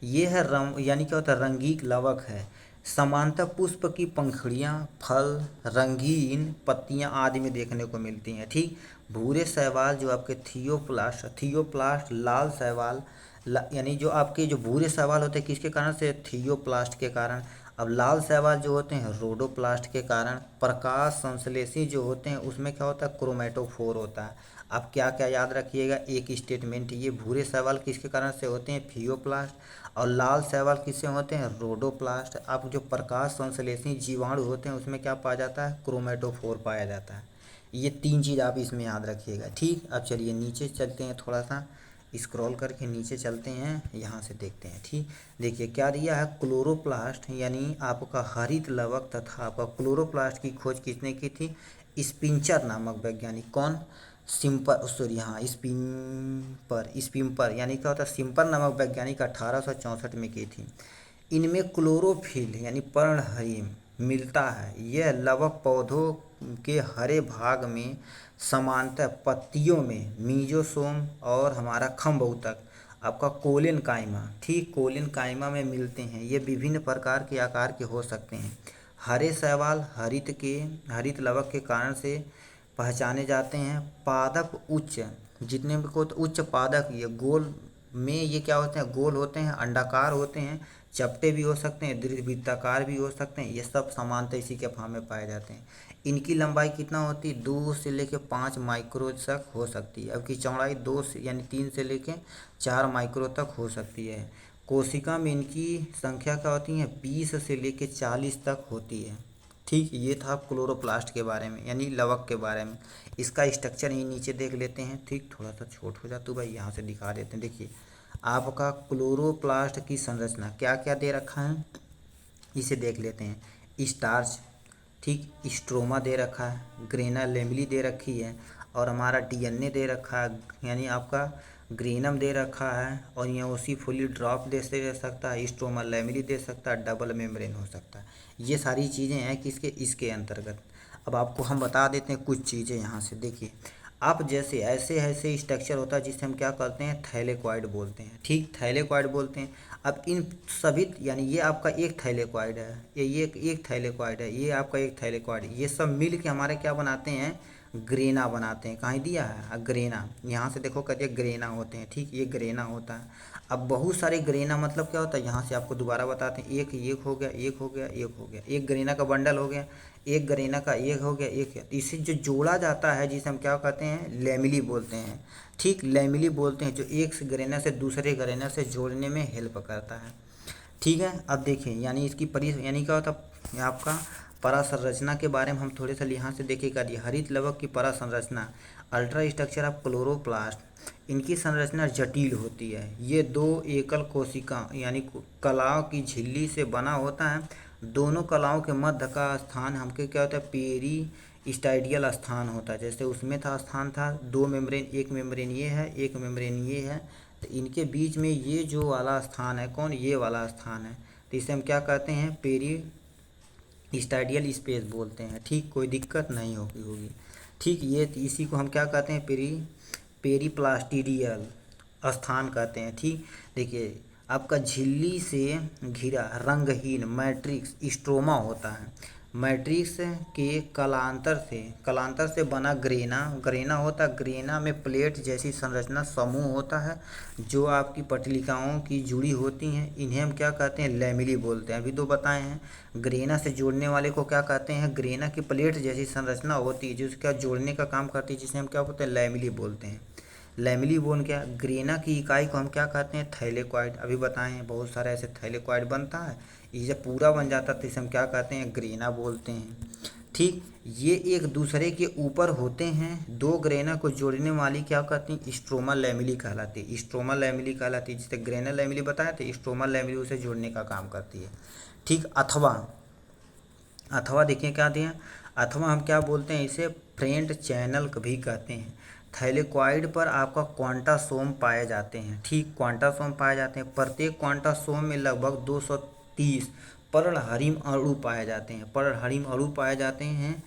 ये है यानी क्या होता है, रंगीन लवक है। समानता पुष्प की पंखुड़ियाँ, फल, रंगीन पत्तियाँ आदि में देखने को मिलती हैं। ठीक, भूरे शैवाल जो आपके थियोप्लास्ट लाल शैवाल, यानी जो आपके जो भूरे शैवाल होते हैं किसके कारण से, थियोप्लास्ट के कारण। अब लाल शैवाल जो होते हैं रोडोप्लास्ट के कारण। प्रकाश संश्लेषी जो होते हैं उसमें क्या होता है, क्रोमेटोफोर होता है। आप क्या क्या याद रखिएगा, एक स्टेटमेंट, ये भूरे शैवाल किसके कारण से होते हैं, थियोप्लास्ट, और लाल शैवाल किससे होते हैं, रोडोप्लास्ट। अब जो प्रकाश संश्लेषी जीवाणु होते हैं उसमें क्या पाया जाता है, क्रोमेटोफोर पाया जाता है। ये 3 चीज़ आप इसमें याद रखिएगा। ठीक, अब चलिए नीचे चलते हैं, थोड़ा सा स्क्रॉल करके नीचे चलते हैं, यहाँ से देखते हैं। ठीक, देखिए क्या दिया है, क्लोरोप्लास्ट यानी आपका हरित लवक तथा आपका क्लोरोप्लास्ट की खोज किसने की थी, स्पिंचर नामक वैज्ञानिक। कौन, सिम्पर, सॉरी हाँ स्पिम्पर यानी क्या होता है, सिम्पर नामक वैज्ञानिक 1864 में की थी। इनमें क्लोरोफिल यानी पर्णहरिम मिलता है। यह लवक पौधों के हरे भाग में समानतः पत्तियों में मीजोसोम और हमारा खम्भ ऊतक आपका कोलेन काइमा, ठीक, कोलेन काइमा में मिलते हैं। ये विभिन्न प्रकार के आकार के हो सकते हैं। हरे शैवाल हरित लवक के कारण से पहचाने जाते हैं। पादप उच्च, जितने को उच्च पादक, ये गोल में ये क्या होते हैं, गोल होते हैं, अंडाकार होते हैं, चपटे भी हो सकते हैं, दीर्घवृत्ताकार भी हो सकते हैं। ये सब समानतः इसी के फार्म में पाए जाते हैं। इनकी लंबाई कितना होती है, 2 से लेकर 5 माइक्रो तक हो सकती है। अब की चौड़ाई 2 से यानी 3 से लेकर 4 माइक्रो तक हो सकती है। कोशिका में इनकी संख्या क्या होती है, 20 से लेकर 40 तक होती है। ठीक, ये था क्लोरोप्लास्ट के बारे में यानी लवक के बारे में। इसका स्ट्रक्चर ही नीचे देख लेते हैं। ठीक, थोड़ा सा छोट हो जा तो भाई, यहाँ से दिखा देते हैं। देखिए आपका क्लोरोप्लास्ट की संरचना क्या क्या दे रखा है, इसे देख लेते हैं। स्टार्च, ठीक, स्ट्रोमा दे रखा है, ग्रेना लेमिली दे रखी है, और हमारा डीएनए दे रखा है, यानी आपका ग्रेनम दे रखा है, और इओसिनोफिल ड्रॉप दे सकता है, स्ट्रोमा लेमिली दे सकता है, डबल मेम्ब्रेन हो सकता है। ये सारी चीज़ें हैं किसके, इसके अंतर्गत। अब आपको हम बता देते हैं कुछ चीज़ें यहाँ से। देखिए अब जैसे ऐसे ऐसे स्ट्रक्चर होता है जिसे हम क्या करते हैं, थैलेकॉइड बोलते हैं। ठीक, थैलेकॉइड बोलते हैं। अब इन सभी यानी ये आपका एक थैलेकॉइड है, ये एक थैलेकॉइड है, ये आपका एक थैलेकॉइड, ये सब मिल के हमारे क्या बनाते हैं, ग्रेना बनाते हैं। कहाँ दिया है, ग्रेना। यहाँ से देखो कहते हैं ग्रेना होते हैं। ठीक, ये ग्रेना होता है। अब बहुत सारे ग्रेना मतलब क्या होता है, यहाँ से आपको दोबारा बताते हैं। एक हो गया, एक हो गया, एक हो गया, एक ग्रेना का बंडल हो गया, एक ग्रेना का एक हो गया, एक। इसे जो जोड़ा जाता है जिसे हम क्या कहते हैं, लेमिली बोलते हैं। ठीक, लेमिली बोलते हैं, जो एक ग्रेना से दूसरे ग्रेना से जोड़ने में हेल्प करता है। ठीक है, अब देखिए यानी इसकी यानी क्या होता है आपका परासंरचना के बारे में हम थोड़े सा यहाँ से देखिएगा। हरित लवक की परासंरचना, अल्ट्रा स्ट्रक्चर ऑफ क्लोरोप्लास्ट। इनकी संरचना जटिल होती है। ये 2 एकल कोशिका यानी कलाओं की झिल्ली से बना होता है। दोनों कलाओं के मध्य का स्थान हमके क्या होता है, पेरी स्टाइडियल स्थान होता है। जैसे उसमें था स्थान था 2 मेम्ब्रेन, एक मेम्ब्रेन ये है, एक मेम्ब्रेन ये है, तो इनके बीच में ये जो वाला स्थान है, कौन, ये वाला स्थान है, तो इसे हम क्या कहते हैं, पेरी स्टाइडियल स्पेस बोलते हैं। ठीक, कोई दिक्कत नहीं होगी। ठीक, ये इसी को हम क्या कहते हैं, पेरीप्लास्टिडियल स्थान कहते हैं। ठीक, देखिए आपका झिल्ली से घिरा रंगहीन मैट्रिक्स स्ट्रोमा होता है। मैट्रिक्स के कलांतर से बना ग्रेना होता है। ग्रेना में प्लेट जैसी संरचना समूह होता है जो आपकी पटलिकाओं की जुड़ी होती हैं। इन्हें हम क्या कहते हैं, लेमिली बोलते हैं। अभी तो बताए हैं, ग्रेना से जोड़ने वाले को क्या कहते हैं, ग्रेना की प्लेट जैसी संरचना होती है जो उसका जोड़ने का काम करती है, जिसे हम क्या बोलते हैं, लेमिली बोलते हैं। लेमिली बोन क्या, ग्रेना की इकाई को हम क्या कहते हैं, थैलेकॉइड। अभी बताए हैं बहुत सारे ऐसे थैलेकॉइड बनता है। ये जब पूरा बन जाता है तो इसे हम क्या कहते हैं, ग्रेना बोलते हैं। ठीक, ये एक दूसरे के ऊपर होते हैं। 2 ग्रेना को जोड़ने वाली क्या कहती हैं, स्ट्रोमा लेमिली कहलाती है। स्ट्रोमा लेमिली कहलाती है। जिसे ग्रेना लेमिली बताया तो स्ट्रोमा लेमिली उसे जोड़ने का काम करती है। ठीक, अथवा देखिए क्या दिया, अथवा हम क्या बोलते हैं, इसे फ्रेंट चैनल भी कहते हैं। थैलेकॉइड पर आपका क्वांटासोम पाए जाते हैं। ठीक, क्वांटासोम पाए जाते हैं। प्रत्येक क्वांटासोम में लगभग 230 पर्णहरिम अणु पाए जाते हैं। पर्णहरिम अणु पाए जाते हैं।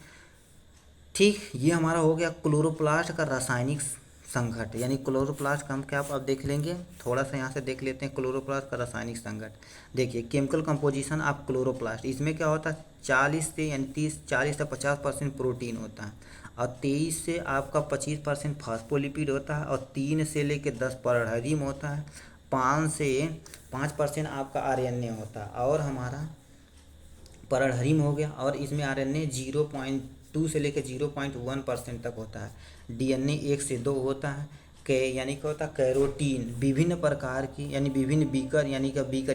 ठीक, ये हमारा हो गया क्लोरोप्लास्ट का रासायनिक संघट, यानी क्लोरोप्लास्ट का हम क्या अब देख लेंगे, थोड़ा सा यहाँ से देख लेते हैं क्लोरोप्लास्ट का रासायनिक संघट। देखिए केमिकल कंपोजिशन ऑफ क्लोरोप्लास्ट, इसमें क्या होता है, 40 से 50% प्रोटीन होता है, और 23 से आपका 25% फास्फोलिपिड होता है, और 3 से लेकर 10 पर्णहरिम होता है, 5% आपका आरएनए होता है, और हमारा पर्णहरिम हो गया, और इसमें आरएनए 0.2 से लेकर 0.1% तक होता है। डीएनए 1 से 2 होता है। यानी क्या होता है, कैरोटीन विभिन्न प्रकार की यानी विभिन्न बीकर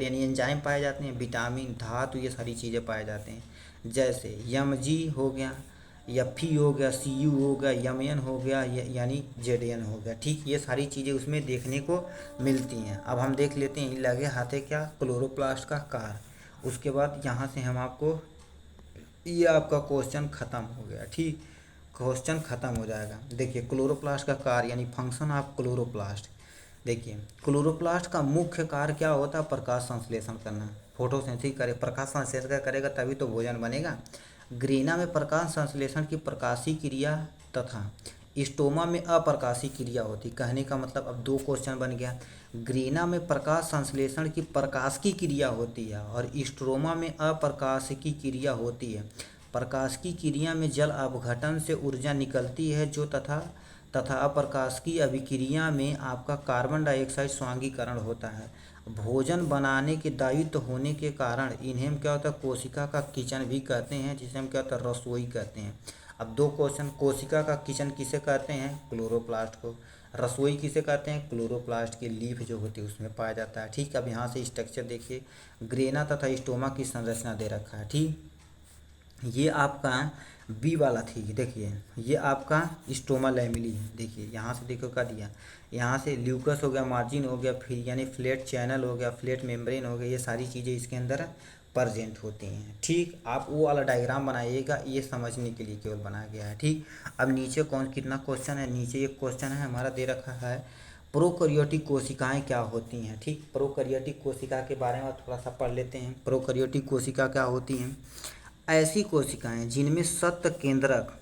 यानी एंजाइम पाए जाते हैं। विटामिन, धातु, ये सारी चीज़ें पाए जाते हैं। जैसे यमजी हो गया, एफी हो गया, सीयू हो गया, यमएन हो गया, यानी जेडएन हो गया। ठीक, ये सारी चीज़ें उसमें देखने को मिलती हैं। अब हम देख लेते हैं लगे हाथे क्या, क्लोरोप्लास्ट का कार्य। उसके बाद यहाँ से हम आपको, ये आपका क्वेश्चन ख़त्म हो गया। ठीक, क्वेश्चन ख़त्म हो जाएगा। देखिए क्लोरोप्लास्ट का कार्य यानी फंक्शन ऑफ क्लोरोप्लास्ट। देखिए क्लोरोप्लास्ट का मुख्य कार्य क्या होता है, प्रकाश संश्लेषण करना, फोटोसिंथेसिस करे, प्रकाश संश्लेषण करेगा तभी तो भोजन बनेगा। ग्रेना में प्रकाश संश्लेषण की प्रकाशीय क्रिया तथा स्टोमा में अप्रकाशीय क्रिया होती। कहने का मतलब अब 2 क्वेश्चन बन गया। ग्रेना में प्रकाश संश्लेषण की प्रकाश की क्रिया होती है, और स्ट्रोमा में अप्रकाश की क्रिया होती है। प्रकाश की क्रिया में जल अपघटन से ऊर्जा निकलती है जो तथा तथा अप्रकाशिकी अभिक्रिया में आपका कार्बन डाइऑक्साइड स्वांगीकरण होता है। भोजन बनाने के दायित्व होने के कारण इन्हें हम क्या होता है कोशिका का किचन भी कहते हैं, जिसे हम क्या होता है रसोई कहते हैं। अब दो क्वेश्चन, कोशिका का किचन किसे कहते हैं? क्लोरोप्लास्ट को। रसोई किसे कहते हैं? क्लोरोप्लास्ट की लीफ जो होती है उसमें पाया जाता है। ठीक, अब यहाँ से स्ट्रक्चर देखिए, ग्रेना तथा स्टोमा की संरचना दे रखा है। ठीक, ये आपका बी वाला थी, देखिए ये आपका स्टोमा लैमेली है। देखिए यहाँ से देखो क्या दिया, यहाँ से ल्यूकस हो गया, मार्जिन हो गया, फिर यानी फ्लैट चैनल हो गया, फ्लैट मेम्ब्रेन हो गया, ये सारी चीज़ें इसके अंदर प्रेजेंट होती हैं। ठीक, आप वो वाला डायग्राम बनाइएगा, ये समझने के लिए केवल बनाया गया है। ठीक, अब नीचे कौन कितना क्वेश्चन है? नीचे एक क्वेश्चन है हमारा दे रखा है, प्रोकैरियोटिक कोशिकाएं क्या होती हैं? ठीक, प्रोकैरियोटिक कोशिका के बारे में थोड़ा सा पढ़ लेते हैं। प्रोकैरियोटिक कोशिका क्या होती हैं? ऐसी कोशिकाएं जिनमें सत्त केंद्रक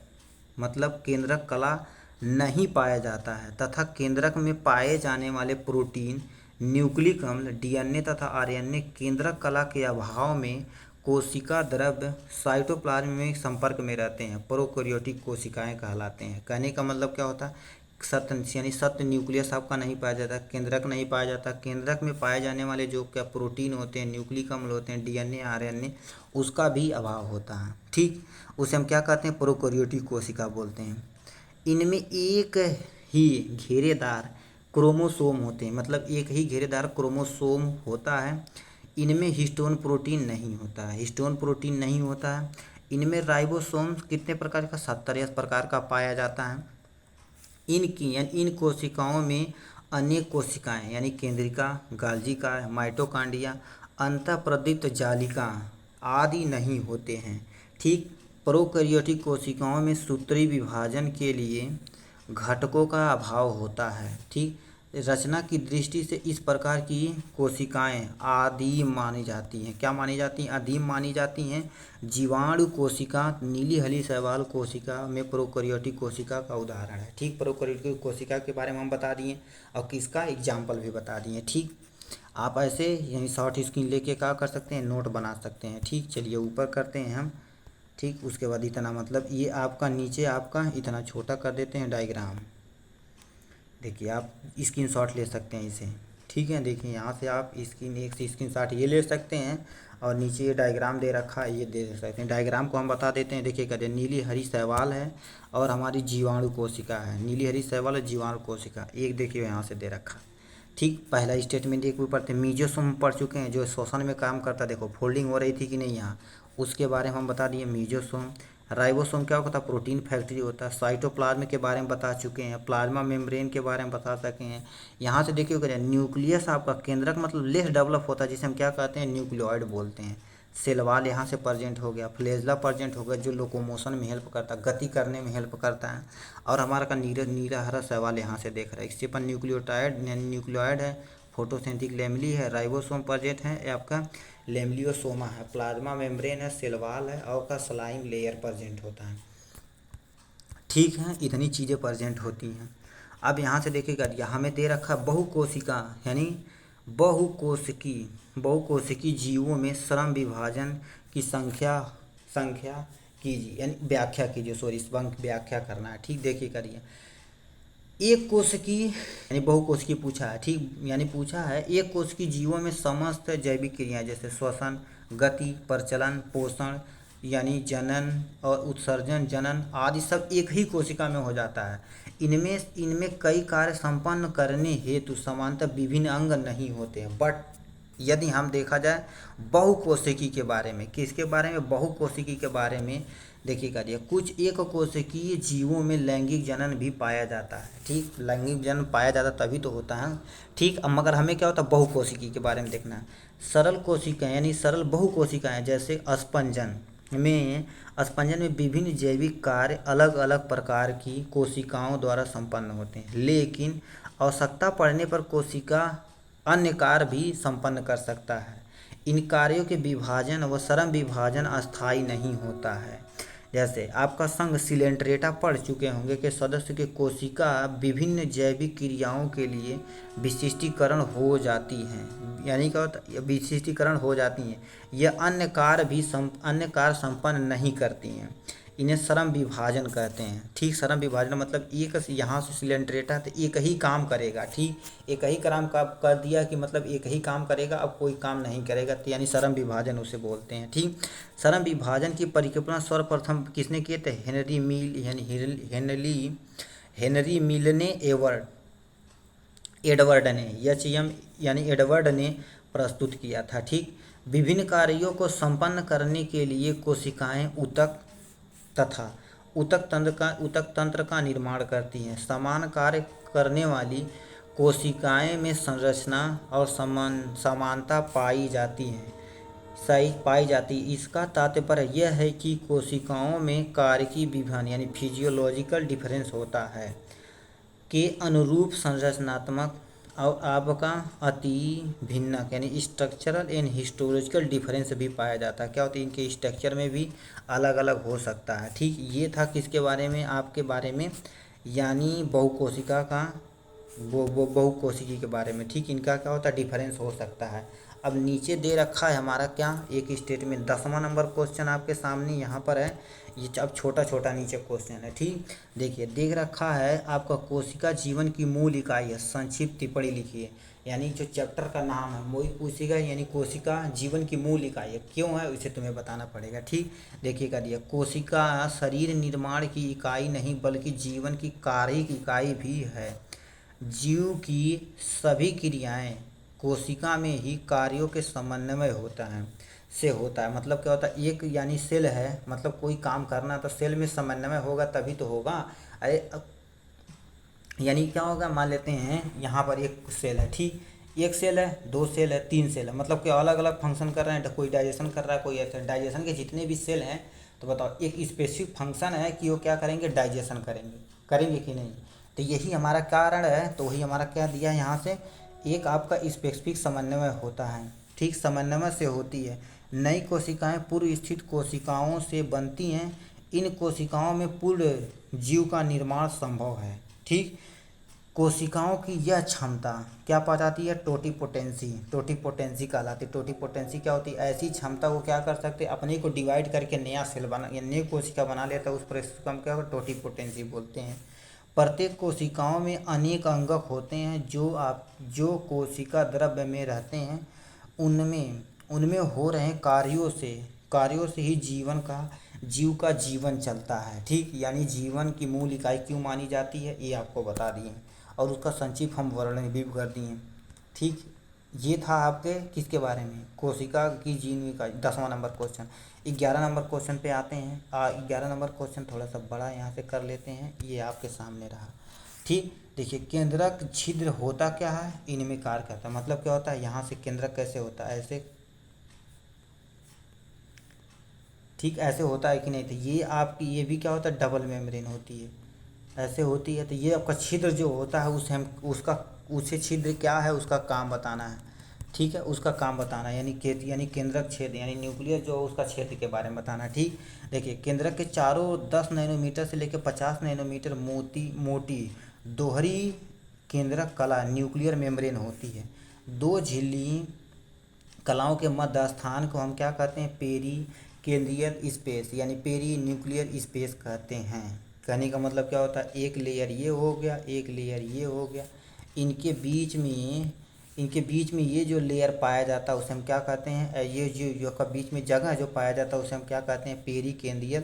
मतलब केंद्रक कला नहीं पाया जाता है तथा केंद्रक में पाए जाने वाले प्रोटीन, न्यूक्लिक अम्ल, डीएनए तथा आरएनए केंद्रक कला के अभाव में कोशिका द्रव्य साइटोप्लाज्म में संपर्क में रहते हैं, प्रोकैरियोटिक कोशिकाएं कहलाते हैं। कहने का मतलब क्या होता है? सत्त यानी सत्त न्यूक्लियस आपका नहीं पाया जाता, केंद्रक नहीं पाया जाता, केंद्रक में पाए जाने वाले जो क्या प्रोटीन होते हैं, न्यूक्लिक अम्ल होते हैं, डीएनए आरएनए, उसका भी अभाव होता है। ठीक, उसे हम क्या कहते हैं? प्रोकैरियोटिक कोशिका बोलते हैं। इनमें एक ही घेरेदार क्रोमोसोम होते हैं, मतलब एक ही घेरेदार क्रोमोसोम होता है। इनमें हिस्टोन प्रोटीन नहीं होता है, हिस्टोन प्रोटीन नहीं होता है। इनमें राइबोसोम कितने प्रकार का? 70 प्रकार का पाया जाता है। इन कोशिकाओं में अनेक कोशिकाएं यानी केंद्रिका, गाल्जिका, माइटोकांड्रिया, अंतःप्रदीप्त जालिका आदि नहीं होते हैं। ठीक, प्रोकैरियोटिक कोशिकाओं में सूत्री विभाजन के लिए घटकों का अभाव होता है। ठीक, रचना की दृष्टि से इस प्रकार की कोशिकाएं आदिम मानी जाती हैं। क्या मानी जाती हैं? आदिम मानी जाती हैं। जीवाणु कोशिका, नीली हली शैवाल कोशिका में प्रोकैरियोटिक कोशिका का उदाहरण है। ठीक, प्रोकैरियोटिक कोशिका के बारे में हम बता दिए और किसका एग्जाम्पल भी बता दिए। ठीक, आप ऐसे यानी शॉर्ट स्क्रीन लेके क्या कर सकते हैं? नोट बना सकते हैं। ठीक, चलिए ऊपर करते हैं हम। ठीक, उसके बाद इतना मतलब ये आपका नीचे आपका इतना छोटा कर देते हैं डायग्राम। देखिए आप स्क्रीनशॉट ले सकते हैं इसे। ठीक है, देखिए यहाँ से आप एक स्क्रीनशॉट ये ले सकते हैं और नीचे ये डायग्राम दे रखा है, ये दे सकते हैं। डायग्राम को हम बता देते हैं। देखिए कहते हैं नीली हरी शैवाल है और हमारी जीवाणु कोशिका है। नीली हरी शैवाल और जीवाणु कोशिका एक देखिए यहाँ से दे रखा। ठीक, पहला स्टेटमेंट एक भी पढ़ते हैं। मीजोसोम पढ़ चुके हैं, जो श्वसन में काम करता है। देखो फोल्डिंग हो रही थी कि नहीं यहाँ, उसके बारे में हम बता दिए मीजोसोम। राइबोसोम क्या होता है? प्रोटीन फैक्ट्री होता है। साइटोप्लाज्म के बारे में बता चुके हैं। प्लाज्मा मेम्ब्रेन के बारे में बता सके हैं। यहाँ से देखिए क्या न्यूक्लियस आपका केंद्रक मतलब लेस डेवलप होता है, जिसे हम क्या कहते हैं? न्यूक्लियोइड बोलते हैं। सेल वॉल यहाँ से प्रेजेंट हो गया। फ्लैजेला प्रेजेंट हो गया, जो लोकोमोशन में हेल्प करता है, गति करने में हेल्प करता है। और हमारा का नीला हरा शैवाल यहाँ से देख रहा है। इससे पर न्यूक्लियोइड है, फोटोसिंथेटिक लैमेली है, राइबोसोम प्रेजेंट है, ये आपका लेम्लियोसोमा है, प्लाज्मा मेम्ब्रेन है, सेल वॉल है और का स्लाइम लेयर प्रेजेंट होता है। ठीक है, इतनी चीज़ें प्रेजेंट होती हैं। अब यहाँ से देखिएगा यहाँ में दे रखा बहुकोशिका यानी बहुकोशिकी जीवों में श्रम विभाजन की संख्या कीजिए यानी व्याख्या कीजिए। सॉरी, व्याख्या करना है। ठीक, देखिए करिए। एक कोशिकी यानी बहुकोशिकी पूछा है। ठीक, यानी पूछा है एक कोशिकी जीवों में समस्त जैविक क्रियाएं जैसे श्वसन, गति, प्रचलन, पोषण यानी जनन और उत्सर्जन, जनन आदि सब एक ही कोशिका में हो जाता है। इनमें कई कार्य संपन्न करने हेतु समानतः विभिन्न अंग नहीं होते हैं। बट यदि हम देखा जाए बहुकोशिकी के बारे में, किसके बारे में? बहुकोशिकी के बारे में देखिए करिए। कुछ एक कोशिकीय जीवों में लैंगिक जनन भी पाया जाता है। ठीक, लैंगिक जनन पाया जाता तभी तो होता है। ठीक, अब मगर हमें क्या होता है? बहुकोशिकी के बारे में देखना है। सरल कोशिकाएं यानी सरल बहुकोशिकाएं जैसे अस्पंजन में विभिन्न जैविक कार्य अलग अलग प्रकार की कोशिकाओं द्वारा संपन्न होते हैं, लेकिन आवश्यकता पड़ने पर कोशिका अन्य कार्य भी संपन्न कर सकता है। इन कार्यों के विभाजन व श्रम विभाजन अस्थायी नहीं होता है। जैसे आपका संघ सिलेंट्रेटा पढ़ चुके होंगे कि सदस्य के कोशिका विभिन्न जैविक क्रियाओं के लिए विशिष्टीकरण हो जाती हैं, यानी क्या होता है? विशिष्टीकरण हो जाती हैं। यह अन्य कार्य संपन्न नहीं करती हैं। इन्हें श्रम विभाजन कहते हैं। ठीक, श्रम विभाजन मतलब एक यहाँ से सिलेंडरेटा तो एक ही काम करेगा। ठीक, एक ही काम का कर दिया कि मतलब एक ही काम करेगा, अब कोई काम नहीं करेगा, तो यानी श्रम विभाजन उसे बोलते हैं। ठीक, श्रम विभाजन की परिकल्पना सर्वप्रथम किसने किए थे? हेनरी मिल यानी हेनरी मिलने एडवर्ड ने एचएम यानी एडवर्ड ने प्रस्तुत किया था। ठीक, विभिन्न कार्यों को संपन्न करने के लिए कोशिकाएं ऊतक तथा ऊतक तंत्र का निर्माण करती हैं। समान कार्य करने वाली कोशिकाएं में संरचना और समानता पाई जाती है, सही पाई जाती। इसका तात्पर्य यह है कि कोशिकाओं में कार्यकी विभिन्न यानी फिजियोलॉजिकल डिफरेंस होता है के अनुरूप संरचनात्मक और आपका अति भिन्न यानी स्ट्रक्चरल एंड हिस्टोलॉजिकल डिफरेंस भी पाया जाता है। क्या होता है? इनके स्ट्रक्चर में भी अलग अलग हो सकता है। ठीक, ये था किसके बारे में? आपके बारे में, यानी बहुकोशिका का बहुकोशिकी के बारे में। ठीक, इनका क्या होता है? डिफरेंस हो सकता है। अब नीचे दे रखा है हमारा क्या, एक स्टेटमेंट 10वां नंबर क्वेश्चन आपके सामने यहाँ पर है। ये अब छोटा छोटा नीचे क्वेश्चन है। ठीक, देखिए देख रखा है आपका कोशिका जीवन की मूल इकाई है, संक्षिप्त टिप्पणी लिखिए। यानी जो चैप्टर का नाम है वही कोशिका यानी कोशिका जीवन की मूल इकाई है, क्यों है उसे तुम्हें बताना पड़ेगा। ठीक, देखिएगा दिया, कोशिका शरीर निर्माण की इकाई नहीं बल्कि जीवन की कार्यिक इकाई भी है। जीव की सभी क्रियाएं कोशिका में ही कार्यों के समन्वय होता है। मतलब क्या होता है? एक यानी सेल है, मतलब कोई काम करना तो सेल में समन्वय होगा तभी तो होगा। अरे यानी क्या होगा? मान लेते हैं यहाँ पर एक सेल है। ठीक, एक सेल है, दो सेल है, तीन सेल है, मतलब कि अलग अलग फंक्शन कर रहे हैं। कोई डाइजेशन कर रहा है, कोई ऐसा। डाइजेशन के जितने भी सेल हैं तो बताओ, एक स्पेसिफिक फंक्शन है कि वो क्या करेंगे? डाइजेशन करेंगे कि नहीं? तो यही हमारा कारण है। तो वही हमारा क्या दिया है यहाँ से, एक आपका स्पेसिफिक समन्वय होता है। ठीक, समन्वय से होती है। नई कोशिकाएं पूर्व स्थित कोशिकाओं से बनती हैं। इन कोशिकाओं में पूर्ण जीव का निर्माण संभव है। ठीक, कोशिकाओं की यह क्षमता क्या पा जाती है? टोटीपोटेंसी कहलाती है। टोटीपोटेंसी क्या होती है? ऐसी क्षमता को क्या कर सकते हैं? अपने को डिवाइड करके नया सेल बना या नई कोशिका बना लेता है, उस प्रोसेस को हम क्या टोटीपोटेंसी बोलते हैं। प्रत्येक कोशिकाओं में अनेक अंगक होते हैं जो कोशिका द्रव्य में रहते हैं। उनमें हो रहे कार्यों से ही जीव का जीवन चलता है। ठीक, यानी जीवन की मूल इकाई क्यों मानी जाती है ये आपको बता दिए और उसका संक्षिप्त हम वर्णन भी कर दिए। ठीक, ये था आपके किसके बारे में? कोशिका की जीवन इकाई। 10वां नंबर क्वेश्चन। 11 नंबर क्वेश्चन पे आते हैं। 11 नंबर क्वेश्चन थोड़ा सा बड़ा यहाँ से कर लेते हैं, ये आपके सामने रहा। ठीक, देखिए केंद्रक छिद्र होता क्या है? इनमें कार्य करता है। मतलब क्या होता है? यहाँ से केंद्रक कैसे होता है? ऐसे। ठीक, ऐसे होता है कि नहीं? तो ये आपकी ये भी क्या होता है? डबल मेम्ब्रेन होती है, ऐसे होती है। तो ये आपका छिद्र जो होता है उसे छिद्र क्या है उसका काम बताना है। ठीक है, उसका काम बताना है, यानी केंद्रक छेद यानी न्यूक्लियस जो उसका क्षेत्र के बारे में बताना है। ठीक, देखिए केंद्रक के चारों 10 नैनोमीटर से लेकर 50 नैनोमीटर मोटी दोहरी केंद्रक कला न्यूक्लियर मेम्ब्रेन होती है। दो झिल्ली कलाओं के मध्य स्थान को हम क्या कहते हैं? पेरी केंद्रीय स्पेस यानी पेरी न्यूक्लियर स्पेस कहते हैं। कहने का मतलब क्या होता है? एक लेयर ये हो गया, एक लेयर ये हो गया, इनके बीच में ये जो लेयर पाया जाता है उसे हम क्या कहते हैं? ये जो का बीच में जगह जो पाया जाता है उसे हम क्या कहते हैं? पेरी केंद्रीय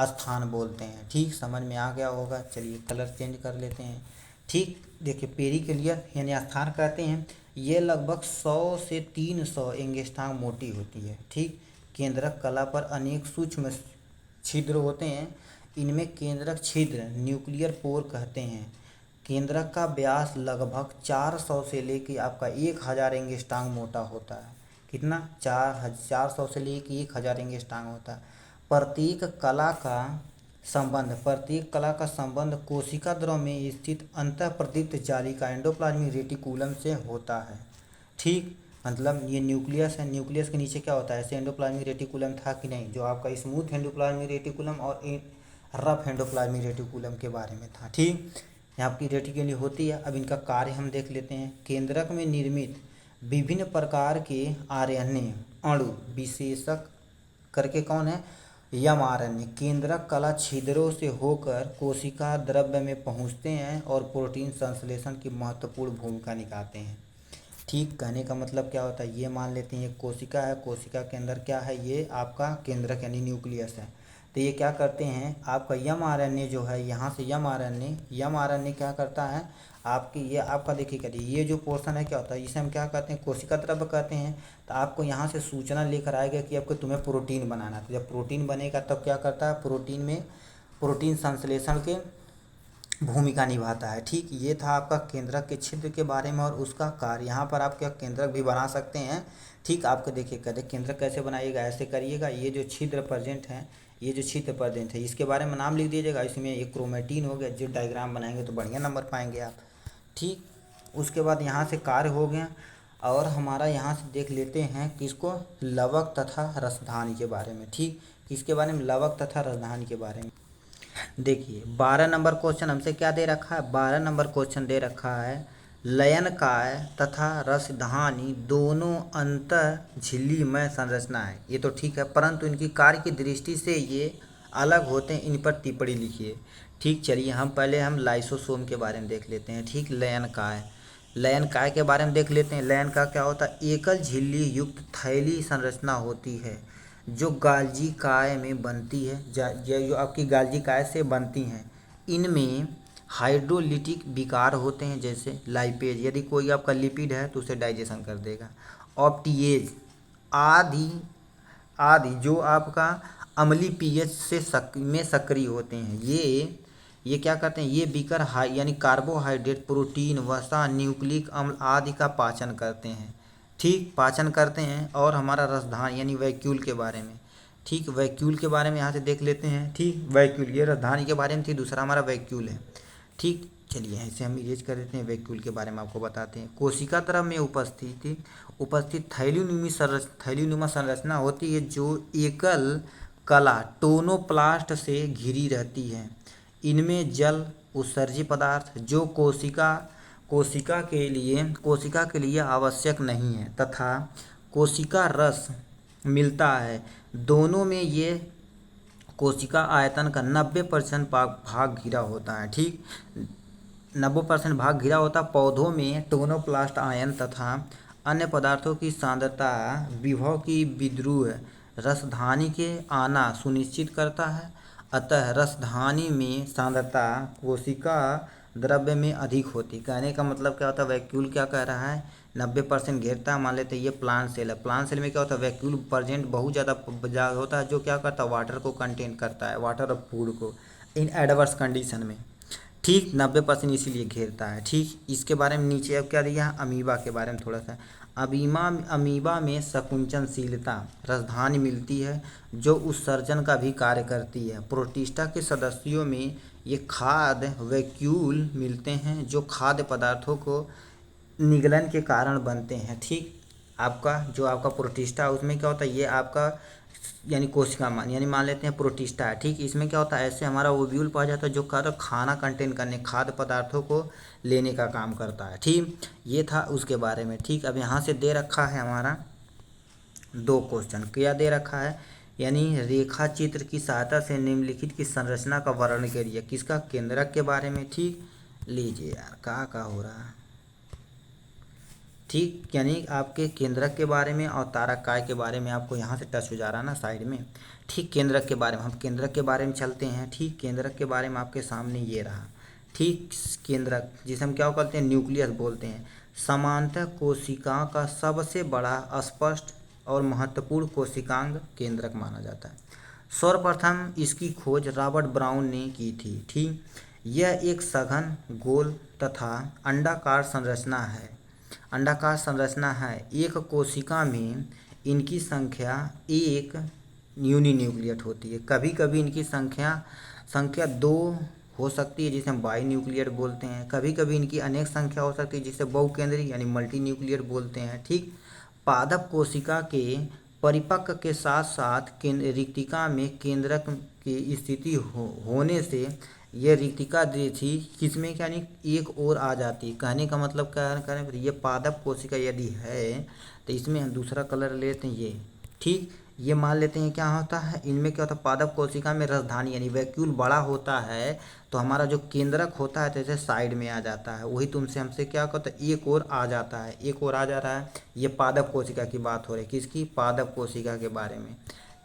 स्थान बोलते हैं। ठीक, समझ में आ गया होगा। चलिए कलर चेंज कर लेते हैं। ठीक, देखिए पेरी केंद्रीय यानी स्थान कहते हैं। ये लगभग 100 से 300 एंगस्ट्रॉम मोटी होती है। ठीक, केंद्रक कला पर अनेक सूक्ष्म छिद्र होते हैं। इनमें केंद्रक छिद्र न्यूक्लियर पोर कहते हैं। केंद्रक का व्यास लगभग 400 से लेकर आपका 1000 एंगस्ट्रॉम मोटा होता है। कितना? 400 से लेकर 1000 एंगस्ट्रॉम होता है। प्रत्येक कला का संबंध कोशिका द्रव में स्थित अंतःप्रदीप्त जालिका एंडोप्लाज्मिक रेटिकुलम से होता है। ठीक, मतलब ये न्यूक्लियस है, न्यूक्लियस के नीचे क्या होता है? ऐसे एंडोप्लाज्मिक रेटिकुलम था कि नहीं, जो आपका स्मूथ एंडोप्लाज्मिक रेटिकुलम और रफ एंडोप्लाज्मिक रेटिकुलम के बारे में था। ठीक, यहाँ की रेटिकुलम होती है। अब इनका कार्य हम देख लेते हैं। केंद्रक में निर्मित विभिन्न प्रकार के आरएनए अणु विशेषक करके कौन है? यमआरएनए केंद्रक कला छिद्रों से होकर कोशिका द्रव्य में पहुंचते हैं और प्रोटीन संश्लेषण की महत्वपूर्ण भूमिका निभाते हैं। ठीक, कहने का मतलब क्या होता है, ये मान लेते हैं ये कोशिका है, कोशिका के अंदर क्या है, ये आपका केंद्रक यानी न्यूक्लियस है। तो ये क्या करते हैं, आपका यमआरएनए जो है, यहाँ से यमआरएनए क्या करता है, आपकी ये आपका देखिए करिए ये जो पोर्शन है क्या होता है, इसे हम क्या कहते हैं, कोशिका द्रव्य कहते हैं। तो आपको यहाँ से सूचना लेकर आएगा कि आपको तुम्हें प्रोटीन बनाना है। तो जब प्रोटीन बनेगा तब क्या करता है, प्रोटीन में प्रोटीन संश्लेषण के भूमिका निभाता है। ठीक, ये था आपका केंद्रक के छिद्र के बारे में और उसका कार्य। यहाँ पर आप क्या केंद्रक भी बना सकते हैं। ठीक, आपको देखिए कहते केंद्रक कैसे बनाइएगा, ऐसे करिएगा, ये जो छिद्र प्रेजेंट है, ये जो छिद्र प्रेजेंट है, इसके बारे में नाम लिख दीजिएगा। इसमें एक क्रोमेटिन हो गया, जो डायग्राम बनाएंगे तो बढ़िया नंबर पाएंगे आप। ठीक, उसके बाद यहाँ से कार्य हो गया और हमारा यहाँ से देख लेते हैं किसको, लवक तथा रसधानी के बारे में। ठीक, किसके बारे में, लवक तथा रसधानी के बारे में। देखिए 12 नंबर क्वेश्चन हमसे क्या दे रखा है, 12 नंबर क्वेश्चन दे रखा है लयनकाय तथा रसधानी दोनों अंतः झिल्लीमय संरचना है। ये तो ठीक है, परंतु इनकी कार्य की दृष्टि से ये अलग होते हैं, इन पर टिप्पणी लिखिए। ठीक, चलिए हम लाइसोसोम के बारे में देख लेते हैं। ठीक, लयनकाय के बारे में देख लेते हैं। लयनकाय क्या होता है, एकल झिल्ली युक्त थैली संरचना होती है जो गाल्जी काय में बनती है, जो आपकी गाल्जी काय से बनती हैं। इनमें हाइड्रोलिटिक विकार होते हैं, जैसे लाइपेज, यदि कोई आपका लिपिड है तो उसे डाइजेशन कर देगा। ऑप्टिएज आदि आदि जो आपका अम्लीय पीएच से में सक्रिय होते हैं। ये क्या करते हैं, ये विकर यानी कार्बोहाइड्रेट, प्रोटीन, वसा, न्यूक्लिक अम्ल आदि का पाचन करते हैं। ठीक, पाचन करते हैं। और हमारा रसधान यानी वैक्यूल के बारे में। ठीक, वैक्यूल के बारे में यहाँ से देख लेते हैं। ठीक, वैक्यूल ये रसधानी के बारे में थी, दूसरा हमारा वैक्यूल है। ठीक, चलिए ऐसे हम इरेज कर देते हैं, वैक्यूल के बारे में आपको बताते हैं। कोशिका द्रव्य में उपस्थित थैलीनुमा संरचना होती है जो एकल कला टोनोप्लास्ट से घिरी रहती है। इनमें जल उत्सर्जी पदार्थ जो कोशिका के लिए आवश्यक नहीं है तथा कोशिका रस मिलता है। दोनों में ये कोशिका आयतन का 90% भाग घिरा होता है। ठीक, 90% भाग घिरा होता। पौधों में टोनोप्लास्ट आयन तथा अन्य पदार्थों की सांद्रता विभव की विद्रुह रसधानी के आना सुनिश्चित करता है। अतः रसधानी में सांद्रता कोशिका द्रव्य में अधिक होती। कहने का मतलब क्या होता है, वैक्यूल क्या कह रहा है, 90% घेरता है। मान लेते हैं ये प्लांट सेल है, प्लांट सेल में क्या होता है, वैक्यूल प्रेजेंट बहुत ज़्यादा होता है, जो क्या करता है, वाटर को कंटेन करता है, वाटर और फूड को इन एडवर्स कंडीशन में। ठीक, 90% इसीलिए घेरता है। ठीक, इसके बारे में नीचे अब क्या दिया है, अमीबा के बारे में थोड़ा सा। अमीबा में संकुचनशीलता रसधानी मिलती है जो उत्सर्जन का भी कार्य करती है। प्रोटिस्टा के सदस्यों में ये खाद्य वैक्यूल मिलते हैं जो खाद्य पदार्थों को निगलन के कारण बनते हैं। ठीक, आपका प्रोटिस्टा उसमें क्या होता है, ये आपका यानी कोशिका यानी मान लेते हैं प्रोटिस्टा है। ठीक, इसमें क्या होता है, ऐसे हमारा ओव्यूल पाया जाता है जो खाना कंटेन करने, खाद्य पदार्थों को लेने का काम करता है। ठीक, ये था उसके बारे में। ठीक, अब यहाँ से दे रखा है हमारा 2 क्वेश्चन। क्या दे रखा है, यानी रेखा चित्र की सहायता से निम्नलिखित की संरचना का वर्णन करिए। किसका, केंद्रक के बारे में। ठीक, लीजिए यार क्या हो रहा है। ठीक, यानी आपके केंद्रक के बारे में और तारककाय के बारे में आपको यहाँ से टच हो जा रहा है ना साइड में। ठीक, केंद्रक के बारे में, हम केंद्रक के बारे में चलते हैं। ठीक, केंद्रक के बारे में आपके सामने ये रहा। ठीक, केंद्रक जिसे हम क्या कहते हैं, न्यूक्लियस बोलते हैं। समांतर कोशिकाओं का सबसे बड़ा स्पष्ट और महत्वपूर्ण कोशिकांग केंद्रक माना जाता है। सर्वप्रथम इसकी खोज रॉबर्ट ब्राउन ने की थी। ठीक, यह एक सघन गोल तथा अंडाकार संरचना है। एक कोशिका में इनकी संख्या एक यूनिन्यूक्लियट होती है। कभी कभी इनकी संख्या 2 हो सकती है जिसे हम बाई न्यूक्लियट बोलते हैं। कभी कभी इनकी अनेक संख्या हो सकती है जिसे बहुकेंद्री यानी मल्टी न्यूक्लियट बोलते हैं। ठीक, पादप कोशिका के परिपक्व के साथ साथ रिक्तिका में केंद्रक की स्थिति होने से यह रिक्तिका थी किसमें, यानी एक और आ जाती। कहने का मतलब क्या करें, ये पादप कोशिका यदि है तो इसमें हम दूसरा कलर लेते हैं ये। ठीक, ये मान लेते हैं क्या होता है, इनमें क्या होता है, पादप कोशिका में रसधानी यानी वैक्यूल बड़ा होता है तो हमारा जो केंद्रक होता है जैसे साइड में आ जाता है, वही तुमसे हमसे क्या कहता है, एक और आ जाता है, एक और आ जा रहा है। ये पादप कोशिका की बात हो रही है, किसकी, पादप कोशिका के बारे में।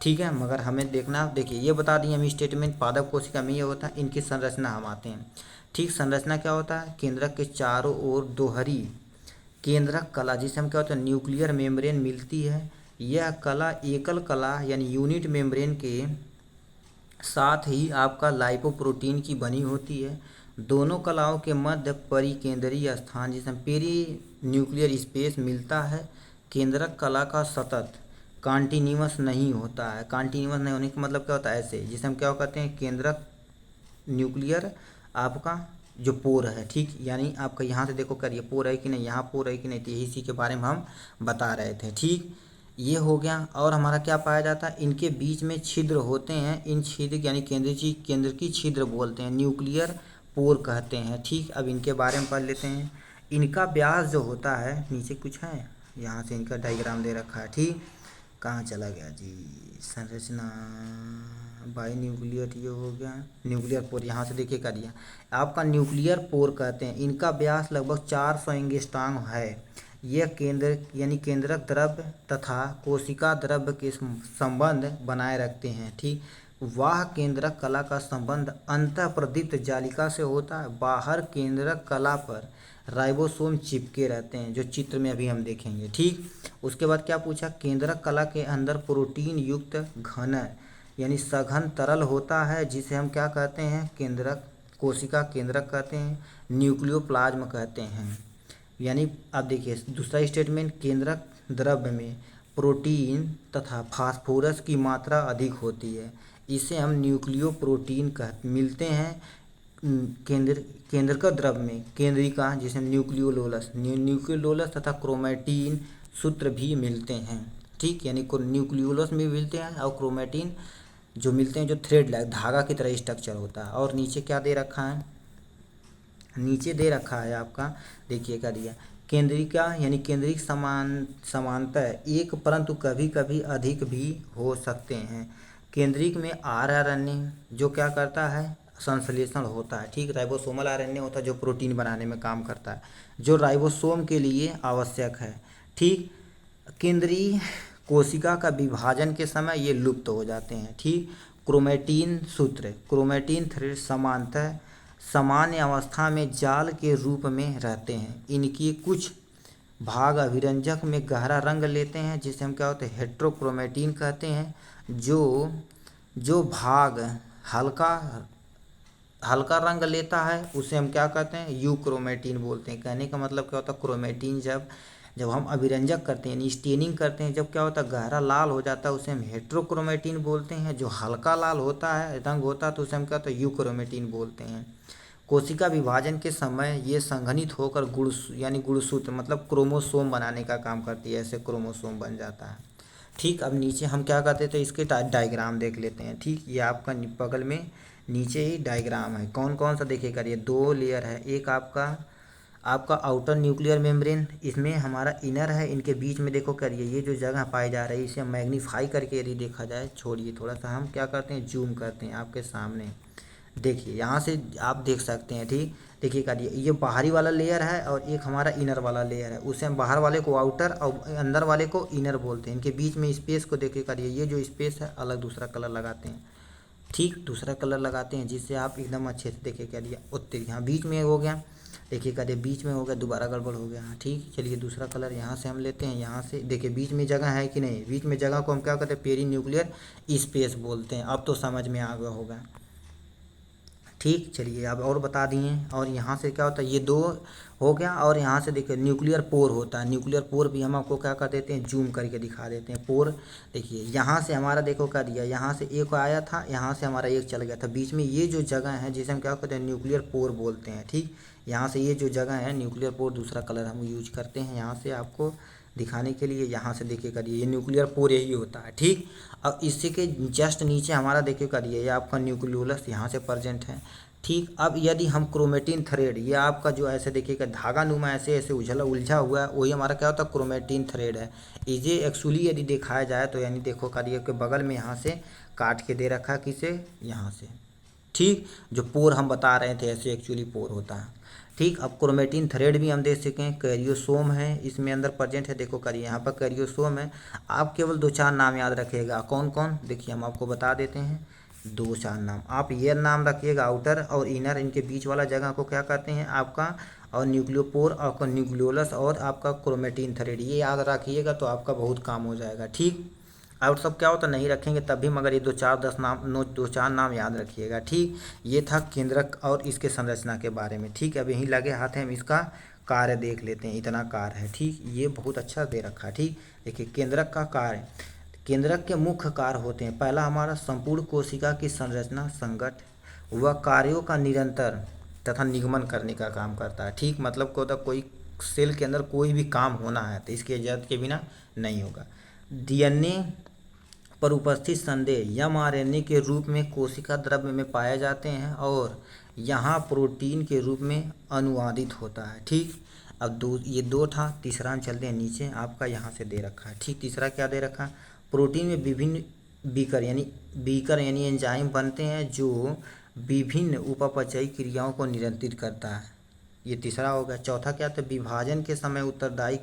ठीक है, मगर हमें देखना, देखिए ये बता दिए हम स्टेटमेंट, पादप कोशिका में ये होता है। इनकी संरचना हम आते हैं। ठीक, संरचना क्या होता है, केंद्रक के चारों ओर दोहरी केंद्रक कला, जिसे हम क्या होता है, न्यूक्लियर मेम्ब्रेन मिलती है। यह कला एकल कला यानी यूनिट मेम्ब्रेन के साथ ही आपका लाइपोप्रोटीन की बनी होती है। दोनों कलाओं के मध्य परिकेंद्रीय स्थान जिसे पेरी न्यूक्लियर स्पेस मिलता है। केंद्रक कला का सतत कॉन्टिन्यूअस नहीं होता है। कॉन्टिन्यूअस नहीं होने का मतलब क्या होता है, ऐसे जिसे हम क्या कहते हैं, केंद्रक न्यूक्लियर आपका जो पोर है, ठीक, यानी आपका यहाँ से देखो करिए पोर है कि नहीं, यहाँ पोर है कि नहीं, तो यही इसी के बारे में हम बता रहे थे। ठीक, ये हो गया। और हमारा क्या पाया जाता है, इनके बीच में छिद्र होते हैं। इन छिद्र यानी केंद्र की छिद्र बोलते हैं, न्यूक्लियर पोर कहते हैं। ठीक, अब इनके बारे में पढ़ लेते हैं। इनका व्यास जो होता है, नीचे कुछ है, यहाँ से इनका डायग्राम दे रखा है। ठीक, कहाँ चला गया जी, संरचना बाई न्यूक्लियर, ये हो गया न्यूक्लियर पोर, यहाँ से देखिए कर दिया आपका न्यूक्लियर पोर कहते हैं। इनका व्यास लगभग 400 एंगस्ट्रॉम है। यह केंद्र यानी केंद्रक द्रव्य तथा कोशिका द्रव्य के संबंध बनाए रखते हैं। ठीक, वाह केंद्रक कला का संबंध अंतः प्रदीप्त जालिका से होता है। बाहर केंद्रक कला पर राइबोसोम चिपके रहते हैं, जो चित्र में अभी हम देखेंगे। ठीक, उसके बाद क्या पूछा, केंद्रक कला के अंदर प्रोटीन युक्त घन यानी सघन तरल होता है, जिसे हम क्या कहते हैं, केंद्रक कोशिका केंद्रक कहते हैं, न्यूक्लियोप्लाज्म कहते हैं। यानी अब देखिए दूसरा स्टेटमेंट, केंद्रक द्रव्य में प्रोटीन तथा फास्फोरस की मात्रा अधिक होती है, इसे हम न्यूक्लियोप्रोटीन मिलते हैं केंद्रक द्रव्य में, केंद्रिका जिसे न्यूक्लियोलोलस तथा क्रोमैटिन सूत्र भी मिलते हैं। ठीक, यानी न्यूक्लियोलस में मिलते हैं और क्रोमैटिन जो मिलते हैं, जो थ्रेड लाइक धागा की तरह स्ट्रक्चर होता है। और नीचे क्या दे रखा है, नीचे दे रखा है आपका, देखिए क्या दिया, केंद्रिका यानी केंद्रिक समानतः एक परंतु कभी कभी अधिक भी हो सकते हैं। केंद्रिक में आरएनए जो क्या करता है, संश्लेषण होता है। ठीक, राइबोसोमल आरएनए होता है जो प्रोटीन बनाने में काम करता है, जो राइबोसोम के लिए आवश्यक है। ठीक, केंद्रीय कोशिका का विभाजन के समय ये लुप्त हो जाते हैं। ठीक, क्रोमैटिन सूत्र, क्रोमैटिन थ्रेड समानतः सामान्य अवस्था में जाल के रूप में रहते हैं। इनकी कुछ भाग अभिरंजक में गहरा रंग लेते हैं, जिसे हम क्या होते हैं, हेट्रोक्रोमैटिन कहते हैं। जो भाग हल्का हल्का रंग लेता है उसे हम क्या कहते हैं, यूक्रोमैटिन बोलते हैं। कहने का मतलब क्या होता है, क्रोमैटिन जब हम अभिरंजक करते हैं, स्टेनिंग करते हैं, जब क्या होता है, गहरा लाल हो जाता है, उसे हम हेट्रोक्रोमैटिन बोलते हैं। जो हल्का लाल होता है, रंग होता है, तो उसे हम क्या होता है, यूक्रोमैटिन बोलते हैं। कोशिका विभाजन के समय ये संघनित होकर यानी गुणसूत्र मतलब क्रोमोसोम बनाने का काम करती है, ऐसे क्रोमोसोम बन जाता है। ठीक, अब नीचे हम क्या करते थे, इसके डायग्राम देख लेते हैं। ठीक, ये आपका बगल में नीचे ही डायग्राम है, कौन कौन सा देखिए करिए, 2 लेयर है। एक आपका आउटर न्यूक्लियर मेम्ब्रेन, इसमें हमारा इनर है, इनके बीच में देखो करिए ये जो जगह पाई जा रही है, इसे मैग्नीफाई करके यदि देखा जाए, छोड़िए थोड़ा सा, हम क्या करते हैं, जूम करते हैं आपके सामने, देखिए यहाँ से आप देख सकते हैं। ठीक, देखिए करिए ये बाहरी वाला लेयर है और एक हमारा इनर वाला लेयर है, उसे हम बाहर वाले को आउटर और अंदर वाले को इनर बोलते हैं। इनके बीच में स्पेस को देखिए करिए, ये जो स्पेस है अलग दूसरा कलर लगाते हैं। ठीक, दूसरा कलर लगाते हैं जिससे आप एकदम अच्छे से देखिए क्या दिया, उत्तर यहाँ बीच में हो गया, देखिए क्या दिया, बीच में हो गया, दोबारा गड़बड़ हो गया। ठीक, चलिए दूसरा कलर यहाँ से हम लेते हैं, यहाँ से देखिए बीच में जगह है कि नहीं, बीच में जगह को हम क्या कहते हैं, पेरी न्यूक्लियर स्पेस बोलते हैं। अब तो समझ में आ गया होगा। ठीक, चलिए अब और बता दिए। और यहाँ से क्या होता है, ये 2 हो गया, और यहाँ से देखिए न्यूक्लियर पोर होता है। न्यूक्लियर पोर भी हम आपको क्या कर देते हैं, जूम करके दिखा देते हैं। पोर देखिए यहाँ से हमारा देखो क्या दिया, यहाँ से एक आया था, यहाँ से हमारा एक चल गया था, बीच में ये जो जगह है जिसे हम क्या कहते हैं, न्यूक्लियर पोर बोलते हैं। ठीक, यहाँ से ये जो जगह है न्यूक्लियर पोर, दूसरा कलर हम यूज करते हैं, यहाँ से आपको दिखाने के लिए यहाँ से देखिए करिए, ये न्यूक्लियर पोर यही होता है। ठीक, अब इसी के जस्ट नीचे हमारा देखिए करिए, ये आपका न्यूक्लियोलस यहाँ से प्रेजेंट है। ठीक, अब यदि हम क्रोमेटिन थ्रेड, ये आपका जो ऐसे देखिएगा धागा नुमा ऐसे ऐसे उलझा हुआ है, वही हमारा क्या होता है, क्रोमेटिन थ्रेड है। इसे एक्चुअली यदि दिखाया जाए तो यानी देखो करिए के बगल में यहाँ से काट के दे रखा है, किसे, यहाँ से। ठीक, जो पोर हम बता रहे थे ऐसे एक्चुअली पोर होता है। ठीक, अब क्रोमेटिन थ्रेड भी हम देख सकें, कैरियोसोम है इसमें अंदर प्रेजेंट है, देखो करिए यहाँ पर कैरियोसोम है। आप केवल 2-4 नाम याद रखिएगा, कौन कौन, देखिए हम आपको बता देते हैं 2-4 नाम। आप ये नाम रखिएगा, आउटर और इनर, इनके बीच वाला जगह को क्या कहते हैं आपका, और न्यूक्लियोपोर, आपका न्यूक्लियोलस और आपका क्रोमेटिन थ्रेड, ये याद रखिएगा तो आपका बहुत काम हो जाएगा। ठीक, और सब क्या होता नहीं रखेंगे तब भी, मगर ये 2-4 नाम याद रखिएगा। ठीक, ये था केंद्रक और इसके संरचना के बारे में। ठीक, अब यहीं लगे हाथ हैं, हम इसका कार्य देख लेते हैं, इतना कार्य है। ठीक, ये बहुत अच्छा दे रखा है। ठीक, देखिए केंद्रक का कार्य, केंद्रक के मुख्य कार्य होते हैं, पहला हमारा संपूर्ण कोशिका की संरचना, संगठ व कार्यों का निरंतर तथा निगमन करने का काम करता है। ठीक, मतलब को होता कोई सेल के अंदर कोई भी काम होना है तो इसकी इजाज़त के बिना नहीं होगा। डीएनए पर उपस्थित संदेह mRNA के रूप में कोशिका द्रव्य में पाए जाते हैं और यहाँ प्रोटीन के रूप में अनुवादित होता है। ठीक, अब ये दो था, तीसरा हम चलते हैं नीचे, आपका यहाँ से दे रखा है। ठीक, तीसरा क्या दे रखा है, प्रोटीन में विभिन्न बीकर यानी एंजाइम बनते हैं जो विभिन्न उपापचयी क्रियाओं को नियंत्रित करता है। ये तीसरा हो गया। चौथा क्या था, विभाजन के समय उत्तरदायी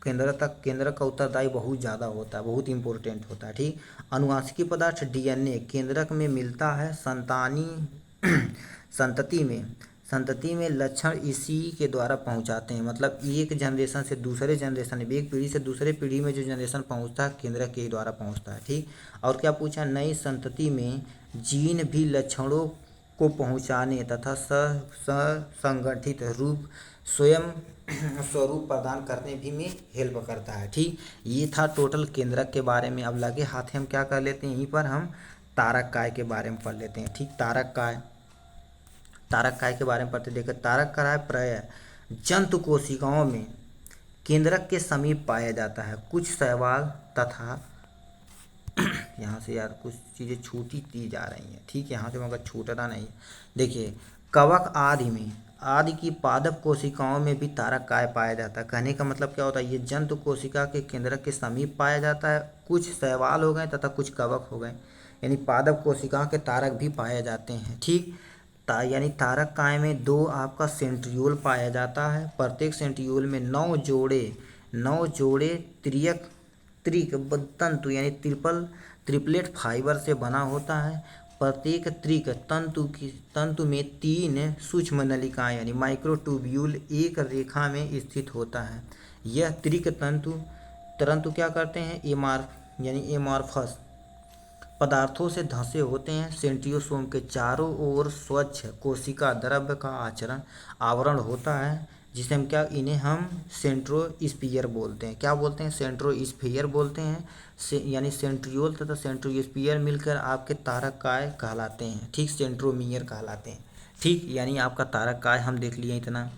केंद्र का उत्तरदायी बहुत ज़्यादा होता है, बहुत इंपॉर्टेंट होता है। ठीक, अनुवांशिकी पदार्थ डीएनए केंद्रक में मिलता है, संतति में लक्षण इसी के द्वारा पहुंचाते हैं, मतलब एक जनरेशन से दूसरे जनरेशन में, एक पीढ़ी से दूसरे पीढ़ी में जो जनरेशन पहुंचता है केंद्रक के द्वारा पहुंचता है। ठीक, और क्या पूछा, नई संतति में जीन भी लक्षणों को पहुंचाने तथा संगठित रूप स्वरूप प्रदान करने भी में हेल्प करता है। ठीक, ये था टोटल केंद्रक के बारे में। अब लगे हाथ हम क्या कर लेते हैं, यहीं पर हम तारक काय के बारे में पढ़ लेते हैं। ठीक, तारक काय के बारे में पढ़ते देखिए, तारक काय प्राय जंतु कोशिकाओं में केंद्रक के समीप पाया जाता है। कुछ शैवाल तथा यहाँ से यार कुछ चीज़ें छूटी दी जा रही हैं। ठीक, यहाँ से मगर छूटना नहीं। देखिए कवक आदि की पादप कोशिकाओं में भी तारक काय पाया जाता है। कहने का मतलब क्या होता है, ये जंतु कोशिका के केंद्रक के समीप पाया जाता है। कुछ शैवाल हो गए तथा कुछ कवक हो गए, यानी पादप कोशिका के तारक भी पाए जाते हैं। ठीक, यानी तारक काय में 2 आपका सेंट्रियोल पाया जाता है। प्रत्येक सेंट्रियोल में 9 जोड़े त्रिक तंतु यानी ट्रिपलेट फाइबर से बना होता है। प्रत्येक त्रिक तंतु में 3 सूक्ष्म नलिकाएं यानी माइक्रोट्यूब्यूल एक रेखा में स्थित होता है। यह त्रिक तंतु क्या करते हैं, एमार्फस पदार्थों से धंसे होते हैं। सेंट्रियोसोम के चारों ओर स्वच्छ कोशिका द्रव्य का आवरण होता है, जिसे हम इन्हें हम सेंट्रोस्फियर बोलते हैं। क्या बोलते हैं, सेंट्रोस्फियर बोलते हैं। यानी सेंट्रियोल तथा सेंट्रोस्फियर मिलकर आपके तारक काय कहलाते हैं। ठीक, सेंट्रोमियर कहलाते हैं। ठीक, यानी आपका तारक काय हम देख लिए इतना।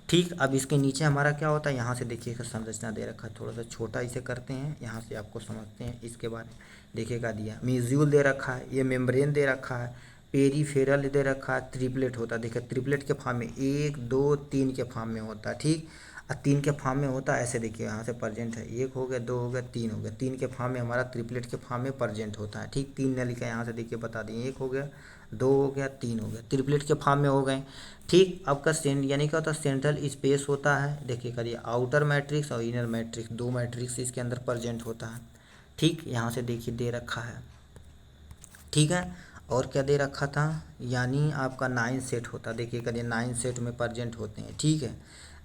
ठीक, अब इसके नीचे हमारा क्या होता है, यहाँ से देखिएगा संरचना दे रखा है, थोड़ा सा छोटा इसे करते हैं, यहाँ से आपको समझते हैं इसके बारे में। देखिएगा दिया म्यूजियल दे रखा है, ये मेम्ब्रेन दे रखा है, पेरीफेरल दे रखा है, ट्रिपलेट होता है। देखिए ट्रिपलेट के फॉर्म में 1 2 3 के फॉर्म में होता है। ठीक, और 3 के फॉर्म में होता है, ऐसे देखिए यहाँ से प्रेजेंट है, 1 हो गया, 2 हो गया, 3 हो गया, 3 के फॉर्म में हमारा ट्रिपलेट के फॉर्म में प्रेजेंट होता है। ठीक, 3 नलिका यहाँ से देखिए बता दिए, 1 हो गया, 2 हो गया, 3 हो गया, ट्रिपलेट के फॉर्म में हो गए। ठीक, आपका यानी क्या होता है, सेंट्रल स्पेस होता है। देखिए करिए आउटर मैट्रिक्स और इनर मैट्रिक्स, 2 मैट्रिक्स इसके अंदर प्रेजेंट होता है। ठीक, यहाँ से देखिए दे रखा है। ठीक है, और क्या दे रखा था, यानी आपका 9 सेट होता है। देखिए करिए 9 सेट में प्रेजेंट होते हैं। ठीक है,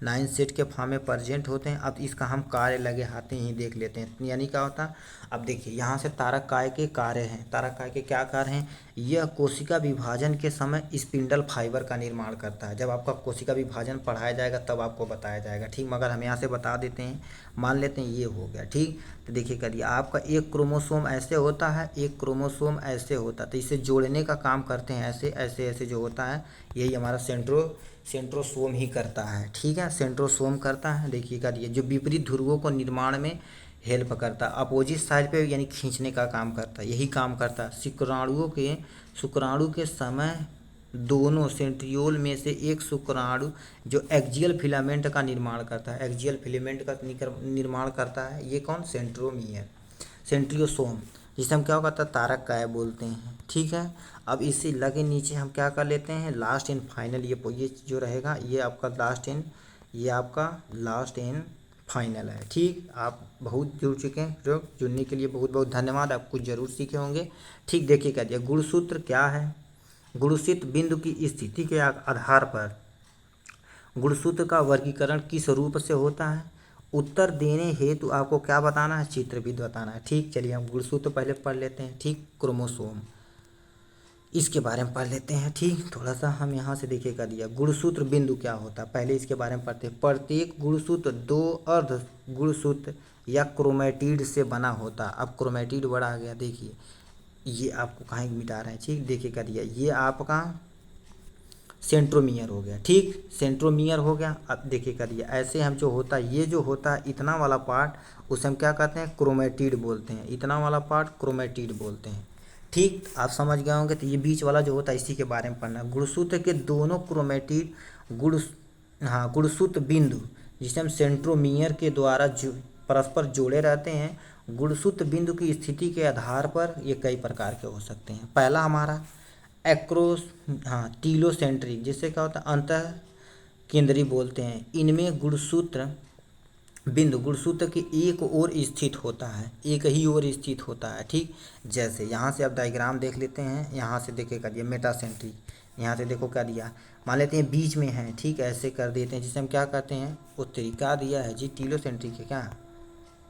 9 सेट के फॉर्म में प्रेजेंट होते हैं। अब इसका हम कार्य लगे हाथे ही देख लेते हैं, यानी क्या होता है। अब देखिए यहाँ से तारक काय के कार्य हैं, तारक काय के क्या कार्य हैं, यह कोशिका विभाजन के समय स्पिंडल फाइबर का निर्माण करता है। जब आपका कोशिका विभाजन पढ़ाया जाएगा तब आपको बताया जाएगा। ठीक, मगर हम यहाँ से बता देते हैं, मान लेते हैं ये हो गया। ठीक, तो देखिए करिए आपका एक क्रोमोसोम ऐसे होता है, एक क्रोमोसोम ऐसे होता है, तो इसे जोड़ने का काम करते हैं, ऐसे ऐसे ऐसे जो होता है, यही हमारा सेंट्रोसोम ही करता है। ठीक है, सेंट्रोसोम करता है। देखिएगा ये जो विपरीत ध्रुवों को निर्माण में हेल्प करता है, अपोजिट साइड पे यानी खींचने का काम करता है, यही काम करता है। शुक्राणु के समय दोनों सेंट्रियोल में से एक शुक्राणु जो एक्जियल फिलामेंट का निर्माण करता है, एक्जियल फिलामेंट का निर्माण करता है, ये कौन, सेंट्रोमियर, सेंट्रियोसोम, जिसे हम क्या करता है, तारक काय बोलते हैं। ठीक है, अब इससे लगे नीचे हम क्या कर लेते हैं, लास्ट एंड फाइनल, ये जो रहेगा ये आपका लास्ट एंड फाइनल है। ठीक, आप बहुत जुड़ चुके हैं, जो जुड़ने के लिए बहुत बहुत धन्यवाद। आप कुछ जरूर सीखे होंगे। ठीक, देखिए क्या दिया, गुणसूत्र क्या है, गुणसूत्र बिंदु की स्थिति के आधार पर गुणसूत्र का वर्गीकरण किस रूप से होता है, उत्तर देने हेतु आपको क्या बताना है, चित्र भी बताना है। ठीक, चलिए हम गुणसूत्र पहले पढ़ लेते हैं। ठीक, क्रोमोसोम, इसके बारे में पढ़ लेते हैं। ठीक, थोड़ा सा हम यहाँ से देखिएगा दिया, गुणसूत्र बिंदु क्या होता है, पहले इसके बारे में पढ़ते हैं। प्रत्येक गुणसूत्र दो अर्ध गुणसूत्र या क्रोमेटिड से बना होता है। अब क्रोमेटिड बड़ा आ गया, देखिए ये आपको कहाँ मिटा रहे हैं। ठीक, देखिएगा दिया, ये आपका सेंट्रोमियर हो गया। ठीक, सेंट्रोमियर हो गया। अब देखिएगा दिया, ऐसे हम जो होता है, ये जो होता है इतना वाला पार्ट, उसे हम क्या कहते हैं, क्रोमेटिड बोलते हैं। इतना वाला पार्ट क्रोमेटिड बोलते हैं। ठीक, आप समझ गए होंगे। तो ये बीच वाला जो होता है इसी के बारे में पढ़ना। गुणसूत्र के दोनों क्रोमेटिड गुणसूत्र बिंदु जिसे हम सेंट्रोमियर के द्वारा परस्पर जोड़े रहते हैं। गुणसूत्र बिंदु की स्थिति के आधार पर ये कई प्रकार के हो सकते हैं। पहला हमारा टीलोसेंट्रिक, जिससे क्या होता है, अंतः केंद्रीय बोलते हैं। इनमें गुणसूत्र बिंदु गुणसूत्र की एक ओर स्थित होता है, एक ही ओर स्थित होता है। ठीक, जैसे यहाँ से आप डायग्राम देख लेते हैं, यहाँ से देखिएगा दिया मेटासेंट्रिक, यहाँ से देखो क्या दिया, मान लेते हैं बीच में है। ठीक, ऐसे कर देते हैं, जिसे हम क्या कहते हैं, वो तरीका दिया है जी, टीलोसेंट्रिक है क्या,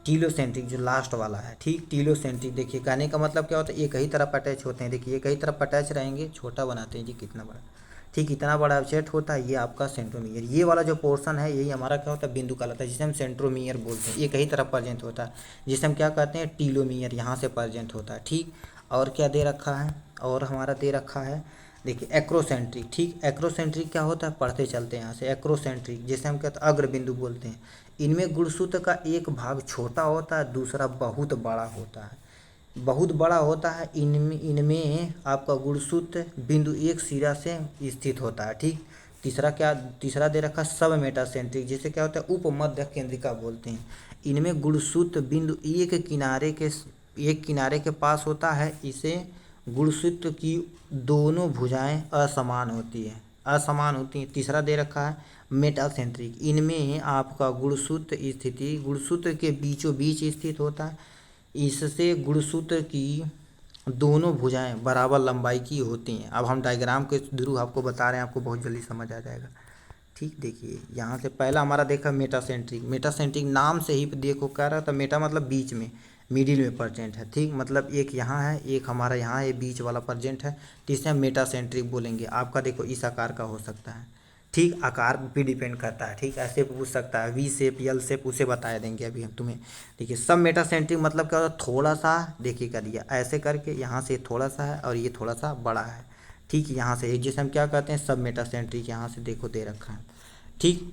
टीलोसेंट्रिक जो लास्ट वाला है। ठीक, टीलोसेंट्रिक, देखिए कहने का मतलब क्या होता है, एक ही तरफ अटैच होते हैं। देखिए एक ही तरफ अटैच रहेंगे, छोटा बनाते हैं जी, कितना बड़ा। ठीक, इतना बड़ा ऑब्जेक्ट होता है, ये आपका सेंट्रोमियर। ये वाला जो पोर्शन है यही हमारा क्या होता है, बिंदु कहलाता है, जिसे हम सेंट्रोमियर बोलते हैं। एक ही तरफ प्रेजेंट होता है, जिसे हम क्या कहते हैं, टीलोमियर, यहाँ से प्रेजेंट होता है। ठीक, और क्या दे रखा है, और हमारा दे रखा है, देखिए एक्रोसेंट्रिक। ठीक, एक्रोसेंट्रिक क्या होता है, पढ़ते चलते हैं यहाँ से। एक्रोसेंट्रिक जिसे हम कहते हैं अग्र बिंदु बोलते हैं। इनमें गुणसूत्र का एक भाग छोटा होता है, दूसरा बहुत बड़ा होता है, बहुत बड़ा होता है। इनमें आपका गुणसूत्र बिंदु एक सिरा से स्थित होता है। ठीक, तीसरा दे रखा सब मेटासेंट्रिक, जिसे क्या होता है, उपमध्य केंद्रिका बोलते हैं। इनमें गुणसूत्र बिंदु एक किनारे के पास होता है। इसे गुणसूत्र की दोनों भुजाएं असमान होती हैं। तीसरा दे रखा है मेटासेंट्रिक, इनमें आपका गुणसूत्र के बीचों बीच स्थित होता है। इससे गुणसूत्र की दोनों भुजाएं बराबर लंबाई की होती हैं। अब हम डायग्राम के थ्रू आपको बता रहे हैं, आपको बहुत जल्दी समझ आ जाएगा। ठीक, देखिए यहाँ से पहला हमारा देखा मेटासेंट्रिक नाम से ही देखो क्या रहा था, मेटा मतलब बीच में, मिडिल में प्रेजेंट है। ठीक, मतलब एक यहाँ है, एक हमारा यहाँ है, बीच वाला प्रेजेंट है, तो इसे हम मेटासेंट्रिक बोलेंगे। आपका देखो इस आकार का हो सकता है। ठीक, आकार भी डिपेंड करता है। ठीक, ऐसे पूछ सकता है, वी शेप, यल शेप, उसे बता देंगे अभी हम तुम्हें। देखिए सब मेटासेंट्रिक मतलब क्या होता है, थोड़ा सा, देखिए क्या दिया, ऐसे करके यहाँ से थोड़ा सा है और ये थोड़ा सा बड़ा है। ठीक, यहाँ से जिसे हम क्या कहते हैं, सब मेटासेंट्रिक, यहाँ से देखो दे रखा है। ठीक,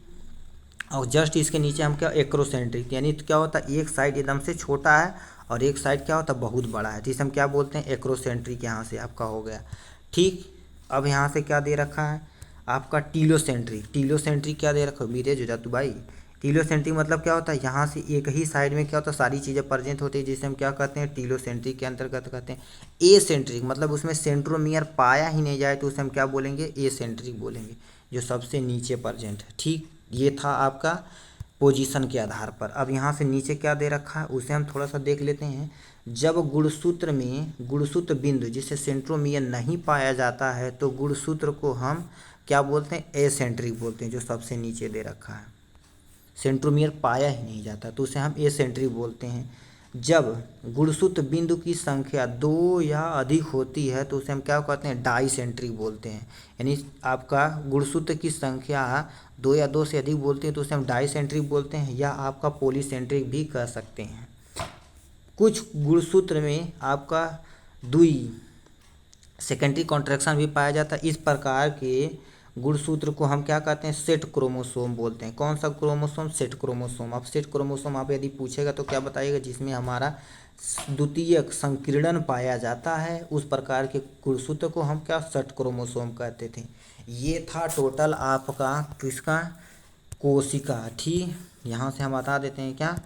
और जस्ट इसके नीचे हम क्या, एक्रोसेंट्रिक, यानी क्या होता है, एक साइड एकदम से छोटा है और एक साइड क्या होता है, बहुत बड़ा है, जिसे हम क्या बोलते हैं, एक्रोसेंट्रिक। यहाँ से आपका हो गया। ठीक, अब यहाँ से क्या दे रखा है आपका, टीलोसेंट्रिक क्या दे रखा है, बीरे जो जातू भाई। टीलोसेंट्रिक मतलब क्या होता है, यहाँ से एक ही साइड में क्या होता है, सारी चीज़ें प्रेजेंट होती है, जिसे हम क्या कहते हैं, टीलोसेंट्रिक के अंतर्गत कहते हैं। ए सेंट्रिक मतलब उसमें सेंट्रोमियर पाया ही नहीं जाए तो उसे हम क्या बोलेंगे, ए सेंट्रिक बोलेंगे, जो सबसे नीचे प्रेजेंट है। ठीक, ये था आपका पोजीशन के आधार पर। अब यहाँ से नीचे क्या दे रखा है उसे हम थोड़ा सा देख लेते हैं। जब गुणसूत्र बिंदु जिसे सेंट्रोमियर नहीं पाया जाता है तो गुणसूत्र को हम क्या बोलते हैं, एसेंट्रिक बोलते हैं, जो सबसे नीचे दे रखा है। सेंट्रोमियर पाया ही नहीं जाता तो उसे हम एसेंट्रिक बोलते हैं। जब गुणसूत्र बिंदु की संख्या 2 या अधिक होती है तो उसे हम क्या कहते हैं, डाइसेंट्रिक बोलते हैं। यानी आपका गुणसूत्र की संख्या 2 या 2 से अधिक बोलते हैं तो उसे हम डाइसेंट्रिक बोलते हैं, या आपका पॉलीसेंट्रिक भी कह सकते हैं। कुछ गुणसूत्र में आपका द्वि सेकेंडरी कॉन्ट्रैक्शन भी पाया जाता है। इस प्रकार के गुणसूत्र को हम क्या कहते हैं, सेट क्रोमोसोम बोलते हैं। कौन सा क्रोमोसोम, सेट क्रोमोसोम। अब सेट क्रोमोसोम आप यदि पूछेगा तो क्या बताइएगा, जिसमें हमारा द्वितीयक संकीर्णन पाया जाता है, उस प्रकार के गुणसूत्र को हम क्या, सेट क्रोमोसोम कहते थे। ये था टोटल आपका किसका, कोशिका। ठीक, यहाँ से हम बता देते हैं क्या,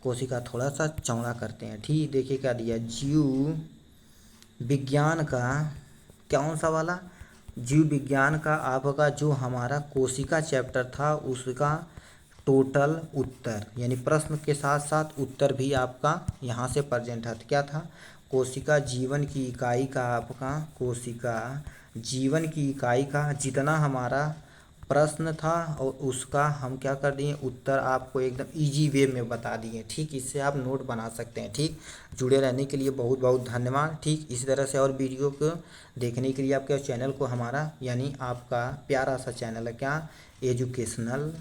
कोशिका थोड़ा सा चौड़ा करते हैं। ठीक, देखिए क्या दिया, जीव विज्ञान का, कौन सा वाला, जीव विज्ञान का आपका जो हमारा कोशिका चैप्टर था उसका टोटल उत्तर, यानी प्रश्न के साथ साथ उत्तर भी आपका यहाँ से प्रेजेंट है। क्या था, कोशिका जीवन की इकाई का, आपका कोशिका जीवन की इकाई का जितना हमारा प्रश्न था और उसका हम क्या कर दिए, उत्तर आपको एकदम इजी वे में बता दिए। ठीक, इससे आप नोट बना सकते हैं। ठीक, जुड़े रहने के लिए बहुत बहुत धन्यवाद। ठीक, इसी तरह से और वीडियो को देखने के लिए आपके चैनल को हमारा, यानी आपका प्यारा सा चैनल है क्या, एजुकेशनल,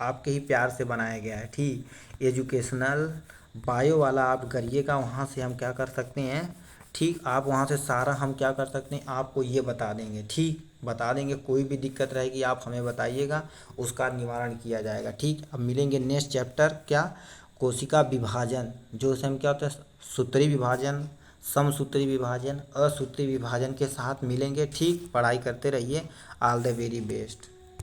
आपके ही प्यार से बनाया गया है। ठीक, एजुकेशनल बायो वाला आप करिएगा, वहाँ से हम क्या कर सकते हैं, ठीक, आप वहाँ से सारा हम क्या कर सकते हैं, आपको ये बता देंगे। ठीक, बता देंगे, कोई भी दिक्कत रहेगी आप हमें बताइएगा, उसका निवारण किया जाएगा। ठीक, अब मिलेंगे नेक्स्ट चैप्टर क्या, कोशिका विभाजन, जो उसे हम क्या होता है, सूत्री विभाजन, समसूत्री विभाजन, असूत्री विभाजन के साथ मिलेंगे। ठीक, पढ़ाई करते रहिए। All the very best.